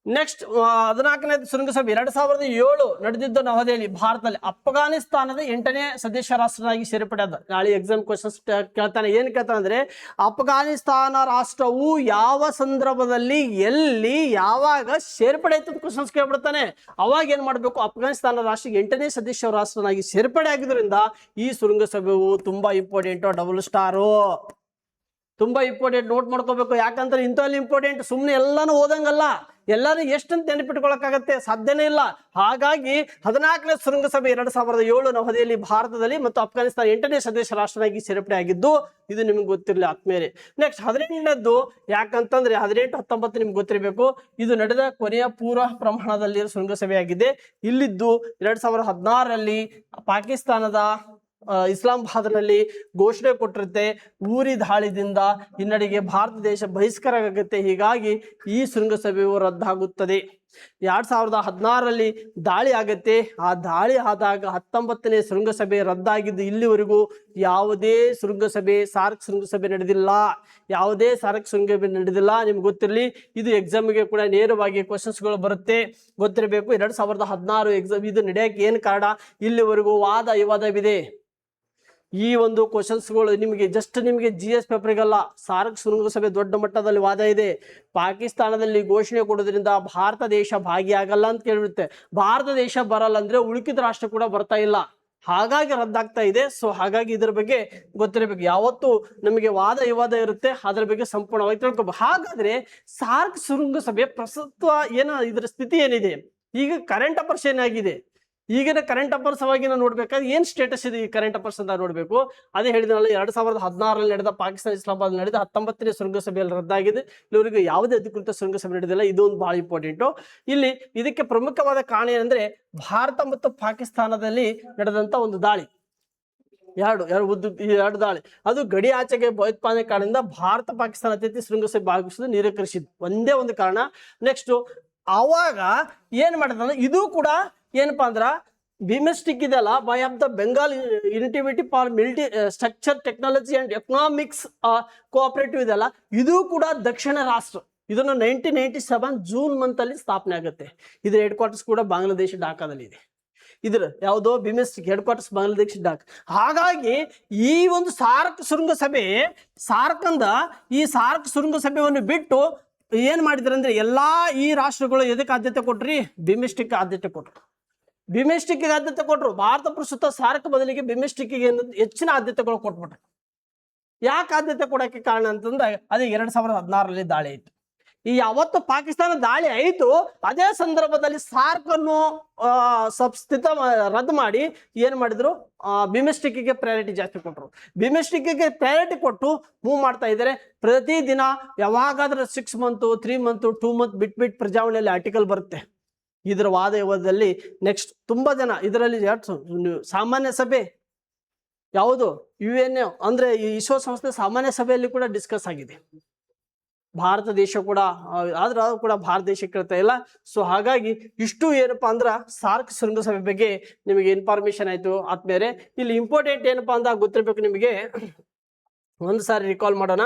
ನೆಕ್ಸ್ಟ್ 14ನೇ ಶೃಂಗಸಭೆ 2007 ನಡೆದಿದ್ದು ನವದೆಹಲಿ ಭಾರತದಲ್ಲಿ. ಅಫ್ಘಾನಿಸ್ತಾನದ 8ನೇ ಸದಸ್ಯ ರಾಷ್ಟ್ರನಾಗಿ ಸೇರ್ಪಡೆ ಆದ. ನಾಳೆ ಎಕ್ಸಾಮ್ ಕ್ವಶನ್ಸ್ ಕೇಳ್ತಾನೆ. ಏನ್ ಕೇಳ್ತಾನೆ ಅಂದ್ರೆ ಅಫ್ಘಾನಿಸ್ತಾನ ರಾಷ್ಟ್ರವು ಯಾವ ಸಂದರ್ಭದಲ್ಲಿ ಎಲ್ಲಿ ಯಾವಾಗ ಸೇರ್ಪಡೆ ಆಯ್ತು ಕ್ವಶನ್ಸ್ ಕೇಳ್ಬಿಡ್ತಾನೆ. ಅವಾಗ ಏನ್ ಮಾಡ್ಬೇಕು? ಅಫ್ಘಾನಿಸ್ತಾನ ರಾಷ್ಟ್ರ 8ನೇ ಸದಸ್ಯ ರಾಷ್ಟ್ರನಾಗಿ ಸೇರ್ಪಡೆ ಆಗಿದ್ರಿಂದ ಈ ಶೃಂಗಸಭೆಯು ತುಂಬಾ ಇಂಪಾರ್ಟೆಂಟ್. ಡಬಲ್ ಸ್ಟಾರು ತುಂಬಾ ಇಂಪಾರ್ಟೆಂಟ್. ನೋಟ್ ಮಾಡ್ಕೋಬೇಕು. ಯಾಕಂದ್ರೆ ಇಂಥಲ್ಲಿ ಇಂಪಾರ್ಟೆಂಟ್. ಸುಮ್ಮನೆ ಎಲ್ಲಾನು ಓದಂಗಲ್ಲ. ಎಲ್ಲರೂ ಎಷ್ಟಂತ ನೆನಪಿಟ್ಕೊಳಕ್ಕಾಗತ್ತೆ? ಸಾಧ್ಯನೇ ಇಲ್ಲ. ಹಾಗಾಗಿ 14ನೇ ಶೃಂಗಸಭೆ 2007 ನವದೆಹಲಿ ಭಾರತದಲ್ಲಿ ಮತ್ತು ಅಫ್ಘಾನಿಸ್ತಾನ 8ನೇ ಸದಸ್ಯ ರಾಷ್ಟ್ರನಾಗಿ ಸೇರ್ಪಡೆ ಆಗಿದ್ದು. ಇದು ನಿಮ್ಗೆ ಗೊತ್ತಿರಲಿ ಆದ್ಮೇಲೆ. ನೆಕ್ಸ್ಟ್ 18ನೇದ್ದು ಯಾಕಂತಂದ್ರೆ 18, 19 ನಿಮ್ಗೆ ಗೊತ್ತಿರಬೇಕು. ಇದು ನಡೆದ ಕೊನೆಯ ಪೂರ್ವ ಪ್ರಮಾಣದಲ್ಲಿ ಶೃಂಗಸಭೆ ಆಗಿದೆ. ಇಲ್ಲಿದ್ದು 2016ರಲ್ಲಿ ಪಾಕಿಸ್ತಾನದ ಇಸ್ಲಾಮಾಬಾದ್ನಲ್ಲಿ ಘೋಷಣೆ ಕೊಟ್ಟಿರುತ್ತೆ. ಊರಿ ದಾಳಿದಿಂದ ಹಿನ್ನಡೆಗೆ ಭಾರತ ದೇಶ ಬಹಿಷ್ಕಾರ ಆಗುತ್ತೆ. ಹೀಗಾಗಿ ಈ ಶೃಂಗಸಭೆಯು ರದ್ದಾಗುತ್ತದೆ. 2016ರಲ್ಲಿ ದಾಳಿ ಆಗತ್ತೆ. ಆ ದಾಳಿ ಆದಾಗ 19ನೇ ಶೃಂಗಸಭೆ ರದ್ದಾಗಿದ್ದು. ಇಲ್ಲಿವರೆಗೂ ಯಾವುದೇ ಶೃಂಗಸಭೆ ಸಾರ್ಕ್ ಶೃಂಗಸಭೆ ನಡೆದಿಲ್ಲ. ಯಾವುದೇ ಸಾರ್ಕ್ ಶೃಂಗಸಭೆ ನಡೆದಿಲ್ಲ. ನಿಮ್ಗೆ ಗೊತ್ತಿರಲಿ. ಇದು ಎಕ್ಸಾಮ್ಗೆ ಕೂಡ ನೇರವಾಗಿ ಕ್ವಶನ್ಸ್ಗಳು ಬರುತ್ತೆ, ಗೊತ್ತಿರಬೇಕು. 2016 ಎಕ್ಸಾಮ್ ಇದು ನಡೆಯಕ್ಕೆ ಏನು ಕಾರಣ? ಇಲ್ಲಿವರೆಗೂ ವಾದ ವಿವಾದವಿದೆ. ಈ ಒಂದು ಕ್ವಶನ್ಸ್ಗಳು ನಿಮಗೆ ಜಸ್ಟ್ ನಿಮಗೆ GS ಪೇಪರ್ಗಲ್ಲ, ಸಾರ್ಕ್ ಶೃಂಗಸಭೆ ದೊಡ್ಡ ಮಟ್ಟದಲ್ಲಿ ವಾದ ಇದೆ. ಪಾಕಿಸ್ತಾನದಲ್ಲಿ ಘೋಷಣೆ ಕೊಡೋದ್ರಿಂದ ಭಾರತ ದೇಶ ಭಾಗಿಯಾಗಲ್ಲ ಅಂತ ಕೇಳಿರುತ್ತೆ. ಭಾರತ ದೇಶ ಬರಲ್ಲ ಅಂದ್ರೆ ಉಳಿಕಿದ ರಾಷ್ಟ್ರ ಕೂಡ ಬರ್ತಾ ಇಲ್ಲ. ಹಾಗಾಗಿ ರದ್ದಾಗ್ತಾ ಇದೆ. ಸೊ ಹಾಗಾಗಿ ಇದ್ರ ಬಗ್ಗೆ ಗೊತ್ತಿರಬೇಕು. ಯಾವತ್ತು ನಮಗೆ ವಾದ ವಿವಾದ ಇರುತ್ತೆ ಅದ್ರ ಬಗ್ಗೆ ಸಂಪೂರ್ಣವಾಗಿ ತಿಳ್ಕೊಬೇಕು. ಹಾಗಾದ್ರೆ ಸಾರ್ಕ್ ಶೃಂಗಸಭೆ ಪ್ರಸ್ತುತ ಇದ್ರ ಸ್ಥಿತಿ ಏನಿದೆ? ಈಗ ಕರೆಂಟ್ ಅಫೇರ್ಸ್ ಏನಾಗಿದೆ? ಈಗಿನ ಕರೆಂಟ್ ಅಫೇರ್ಸ್ ಅವಾಗಿ ನಾವು ನೋಡ್ಬೇಕಾದ್ರೆ ಏನ್ ಸ್ಟೇಟಸ್ ಇದೆ ಈ ಕರೆಂಟ್ ಅಫೇರ್ಸ್ ಅಂತ ನೋಡ್ಬೇಕು. ಅದೇ ಹೇಳಿದ್ನಲ್ಲ 2016ರಲ್ಲಿ ನಡೆದ ಪಾಕಿಸ್ತಾನ ಇಸ್ಲಾಮಾಬಾದ್ ನಡೆದ 19ನೇ ಶೃಂಗಸಭೆಯಲ್ಲಿ ರದ್ದಾಗಿದೆ. ಇಲ್ಲಿವರೆಗೂ ಯಾವುದೇ ಅಧಿಕೃತ ಶೃಂಗಸಭೆ ನಡೆದಿಲ್ಲ. ಇದು ಒಂದು ಬಹಳ ಇಂಪಾರ್ಟೆಂಟು. ಇಲ್ಲಿ ಇದಕ್ಕೆ ಪ್ರಮುಖವಾದ ಕಾರಣ ಏನಂದ್ರೆ ಭಾರತ ಮತ್ತು ಪಾಕಿಸ್ತಾನದಲ್ಲಿ ನಡೆದಂತ ಒಂದು ದಾಳಿ, ಎರಡು ದಾಳಿ. ಅದು ಗಡಿ ಆಚೆಗೆ ಭಯೋತ್ಪಾದನೆ ಕಾರಣದಿಂದ ಭಾರತ ಪಾಕಿಸ್ತಾನ ಅತಿಥಿ ಶೃಂಗಸಭೆ ಭಾಗವಹಿಸಲು ನಿರಾಕರಿಸಿದ್ದು ಒಂದೇ ಒಂದು ಕಾರಣ. ನೆಕ್ಸ್ಟ್ ಅವಾಗ ಏನ್ ಮಾಡಿದ್ರೆ ಇದು ಕೂಡ ಏನಪ್ಪಾ ಅಂದ್ರ ಬಿಮೆಸ್ಟಿಕ್ ಇದೆಲ್ಲ ಬೈ ಆಫ್ ದ ಬೆಂಗಾಲ್ ಯೂನಿಟಿವಿಟಿ for military structure technology and economics cooperative ಇದೆಲ್ಲ, ಇದು ಕೂಡ ದಕ್ಷಿಣ ರಾಷ್ಟ್ರ. ಇದನ್ನು 1997 ಜೂನ್ ಮಂತ್ ಅಲ್ಲಿ ಸ್ಥಾಪನೆ ಆಗುತ್ತೆ. ಇದರ ಹೆಡ್ ಕ್ವಾರ್ಟರ್ಸ್ ಕೂಡ ಬಾಂಗ್ಲಾದೇಶ ಢಾಕಾದಲ್ಲಿ ಇದೆ. ಇದ್ರ ಯಾವುದೋ ಬಿಮೆಸ್ಟಿಕ್ ಹೆಡ್ ಕ್ವಾರ್ಟರ್ಸ್ ಬಾಂಗ್ಲಾದೇಶ ಢಾಕಾ. ಹಾಗಾಗಿ ಈ ಒಂದು ಸಾರ್ಕ್ ಶೃಂಗಸಭೆ ಈ ಸಾರ್ಕ್ ಶೃಂಗಸಭೆಯನ್ನು ಬಿಟ್ಟು ಏನ್ ಮಾಡಿದ್ರು ಅಂದ್ರೆ ಎಲ್ಲಾ ಈ ರಾಷ್ಟ್ರಗಳು ಎದಕ್ಕೆ ಆದ್ಯತೆ ಕೊಟ್ರಿ? ಬಿಮೆಸ್ಟಿಕ್ ಆದ್ಯತೆ ಕೊಟ್ರು. ಬಿಮೆಸ್ಟಿಕ್ ಆದ್ಯತೆ ಕೊಟ್ರು. ಭಾರತ ಪ್ರಸ್ತುತ ಸಾರ್ಕ್ ಬದಲಿಗೆ ಬಿಮೆಸ್ಟಿಕ್ ಹೆಚ್ಚಿನ ಆದ್ಯತೆಗಳು ಕೊಟ್ಬಿಟ್ರು. ಯಾಕೆ ಆದ್ಯತೆ ಕೊಡಕ್ಕೆ ಕಾರಣ ಅಂತಂದ್ರೆ ಅದೇ 2016ರಲ್ಲಿ ದಾಳಿ ಆಯ್ತು. ಈ ಯಾವತ್ತು ಪಾಕಿಸ್ತಾನ ದಾಳಿ ಆಯಿತು ಅದೇ ಸಂದರ್ಭದಲ್ಲಿ ಸಾರ್ಕ್ ಅನ್ನು ರದ್ದು ಮಾಡಿ ಏನ್ ಮಾಡಿದ್ರು? ಬಿಮೆಸ್ಟಿಕ್ಗೆ ಪ್ರಯಾರಿಟಿ ಜಾಸ್ತಿ ಕೊಟ್ಟರು. ಬಿಮೆಸ್ಟಿಕ್ಗೆ ಪ್ರಯಾರಿಟಿ ಕೊಟ್ಟು ಮೂವ್ ಮಾಡ್ತಾ ಇದ್ದಾರೆ. ಪ್ರತಿದಿನ ಯಾವಾಗಾದ್ರೂ 6 ಮಂತ್ 3 ಮಂತ್ 2 ಮಂತ್ ಬಿಟ್ಬಿಟ್ಟು ಪ್ರಜಾವಾಣಿಯಲ್ಲಿ ಆರ್ಟಿಕಲ್ ಬರುತ್ತೆ. ಇದರ ವಾದದಲ್ಲಿ ನೆಕ್ಸ್ಟ್ ತುಂಬಾ ಜನ ಇದರಲ್ಲಿ ಸಾಮಾನ್ಯ ಸಭೆ ಯಾವುದು UN ಅಂದ್ರೆ ಈ ವಿಶ್ವಸಂಸ್ಥೆ ಸಾಮಾನ್ಯ ಸಭೆಯಲ್ಲಿ ಕೂಡ ಡಿಸ್ಕಸ್ ಆಗಿದೆ. ಭಾರತ ದೇಶ ಕೂಡ ಆದ್ರೆ ಅದು ಕೂಡ ಭಾರತ ದೇಶಕ್ಕೆ ಇರ್ತಾ ಇಲ್ಲ. ಸೊ ಹಾಗಾಗಿ ಇಷ್ಟು ಏನಪ್ಪಾ ಅಂದ್ರ ಸಾರ್ಕ್ ಶೃಂಗಸಭೆ ಬಗ್ಗೆ ನಿಮಗೆ ಇನ್ಫಾರ್ಮೇಶನ್ ಆಯ್ತು ಆದ್ಮೇಲೆ ಇಲ್ಲಿ ಇಂಪಾರ್ಟೆಂಟ್ ಏನಪ್ಪಾ ಅಂತ ಗೊತ್ತಿರ್ಬೇಕು ನಿಮಗೆ. ಒಂದು ಸಾರಿ ರಿಕಾಲ್ ಮಾಡೋಣ.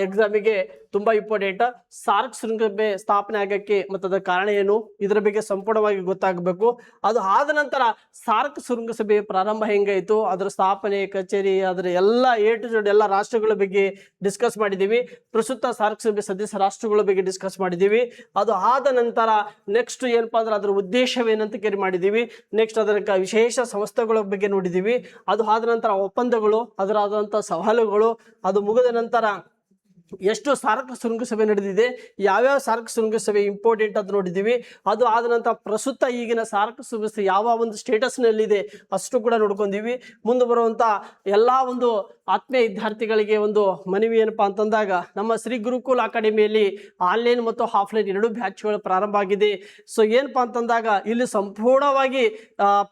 ಎಕ್ಸಾಮಿಗೆ ತುಂಬಾ ಇಂಪಾರ್ಟೆಂಟ್. ಸಾರ್ಕ್ ಶೃಂಗಸಭೆ ಸ್ಥಾಪನೆ ಆಗಕ್ಕೆ ಮತ್ತು ಅದರ ಕಾರಣ ಏನು ಇದರ ಬಗ್ಗೆ ಸಂಪೂರ್ಣವಾಗಿ ಗೊತ್ತಾಗಬೇಕು. ಅದು ಆದ ನಂತರ ಸಾರ್ಕ್ ಶೃಂಗಸಭೆ ಪ್ರಾರಂಭ ಹೆಂಗಾಯ್ತು, ಅದರ ಸ್ಥಾಪನೆ, ಕಚೇರಿ, ಅದರ ಎಲ್ಲ A to Z ಎಲ್ಲ ರಾಷ್ಟ್ರಗಳ ಬಗ್ಗೆ ಡಿಸ್ಕಸ್ ಮಾಡಿದ್ದೀವಿ. ಪ್ರಸ್ತುತ ಸಾರ್ಕ್ ಸಭೆ ಸದಸ್ಯ ರಾಷ್ಟ್ರಗಳ ಬಗ್ಗೆ ಡಿಸ್ಕಸ್ ಮಾಡಿದ್ದೀವಿ. ಅದು ಆದ ನಂತರ ನೆಕ್ಸ್ಟ್ ಏನಪ್ಪಾ ಅಂದ್ರೆ ಅದರ ಉದ್ದೇಶವೇನಂತ ಕೇಳಿ ಮಾಡಿದ್ದೀವಿ. ನೆಕ್ಸ್ಟ್ ಅದರ ವಿಶೇಷ ಸಂಸ್ಥೆಗಳ ಬಗ್ಗೆ ನೋಡಿದ್ದೀವಿ. ಅದು ಆದ ನಂತರ ಒಪ್ಪಂದಗಳು, ಅದರ ಆದಂತಹ ಸವಾಲುಗಳು, ಅದು ಮುಗಿದ ನಂತರ ಎಷ್ಟು ಸಾರ್ಕ್ ಶೃಂಗಸಭೆ ನಡೆದಿದೆ, ಯಾವ್ಯಾವ ಸಾರ್ಕ್ ಶೃಂಗಸಭೆ ಇಂಪಾರ್ಟೆಂಟ್ ಅಂತ ನೋಡಿದ್ದೀವಿ. ಅದು ಆದ ನಂತರ ಪ್ರಸ್ತುತ ಈಗಿನ ಸಾರ್ಕ್ ಶೃಂಗಸಭೆ ಯಾವ ಒಂದು ಸ್ಟೇಟಸ್ ನಲ್ಲಿದೆ ಅಷ್ಟು ಕೂಡ ನೋಡ್ಕೊಂಡಿವಿ. ಮುಂದೆ ಬರುವಂತ ಎಲ್ಲಾ ಒಂದು ಆತ್ಮೀಯ ವಿದ್ಯಾರ್ಥಿಗಳಿಗೆ ಒಂದು ಮನವಿ ಏನಪ್ಪಾ ಅಂತಂದಾಗ ನಮ್ಮ ಶ್ರೀ ಗುರುಕುಲ ಅಕಾಡೆಮಿಯಲ್ಲಿ ಆನ್ಲೈನ್ ಮತ್ತು ಆಫ್ಲೈನ್ 2 ಬ್ಯಾಚ್ಗಳು ಪ್ರಾರಂಭ ಆಗಿದೆ. ಸೊ ಏನಪ್ಪಾ ಅಂತಂದಾಗ ಇಲ್ಲಿ ಸಂಪೂರ್ಣವಾಗಿ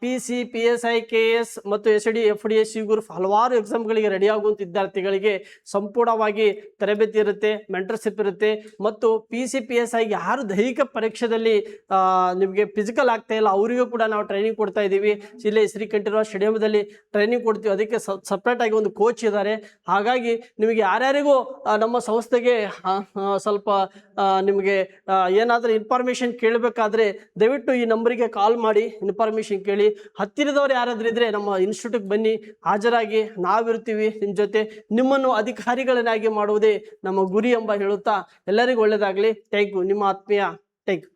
PC, PSI, KS ಮತ್ತು SD, FDS ಗ್ರೂಪ್ ಹಲವಾರು ಎಕ್ಸಾಮ್ಗಳಿಗೆ ರೆಡಿ ಆಗುವಂತ ವಿದ್ಯಾರ್ಥಿಗಳಿಗೆ ಸಂಪೂರ್ಣವಾಗಿ ತರಬೇತಿ ಇರುತ್ತೆ, ಮೆಂಟರ್ಶಿಪ್ ಇರುತ್ತೆ. ಮತ್ತು PC, PSI ಯಾರು ದೈಹಿಕ ಪರೀಕ್ಷೆಯಲ್ಲಿ ನಿಮಗೆ ಫಿಸಿಕಲ್ ಆಗ್ತಾ ಇಲ್ಲ ಅವರಿಗೂ ಕೂಡ ನಾವು ಟ್ರೈನಿಂಗ್ ಕೊಡ್ತಾ ಇದ್ದೀವಿ. ಇಲ್ಲೇ ಶ್ರೀ ಕಂಠೀರವ ಸ್ಟೇಡಿಯಂದಲ್ಲಿ ಟ್ರೈನಿಂಗ್ ಕೊಡ್ತೀವಿ. ಅದಕ್ಕೆ ಸಪ್ರೇಟ್ ಆಗಿ ಒಂದು ಕೋಚ್ ಇದ್ದಾರೆ. ಹಾಗಾಗಿ ನಿಮಗೆ ಯಾರ್ಯಾರಿಗೂ ನಮ್ಮ ಸಂಸ್ಥೆಗೆ ಸ್ವಲ್ಪ ನಿಮಗೆ ಏನಾದರೂ ಇನ್ಫಾರ್ಮೇಶನ್ ಕೇಳಬೇಕಾದ್ರೆ ದಯವಿಟ್ಟು ಈ ನಂಬರಿಗೆ ಕಾಲ್ ಮಾಡಿ ಇನ್ಫಾರ್ಮೇಶನ್ ಕೇಳಿ. ಹತ್ತಿರದವ್ರು ಯಾರಾದ್ರೂ ಇದ್ರೆ ನಮ್ಮ ಇನ್ಸ್ಟಿಟ್ಯೂಟ್ಗೆ ಬನ್ನಿ, ಹಾಜರಾಗಿ ನಾವಿರ್ತೀವಿ ನಿಮ್ಮ ಜೊತೆ. ನಿಮ್ಮನ್ನು ಅಧಿಕಾರಿಗಳನ್ನಾಗಿ ಮಾಡುವುದೇ ನಮ್ಮ ಗುರಿ ಎಂಬ ಹೇಳುತ್ತಾ ಎಲ್ಲರಿಗೂ ಒಳ್ಳೆಯದಾಗಲಿ. Thank you. ನಿಮ್ಮ ಆತ್ಮೀಯ ಥ್ಯಾಂಕ್ ಯು.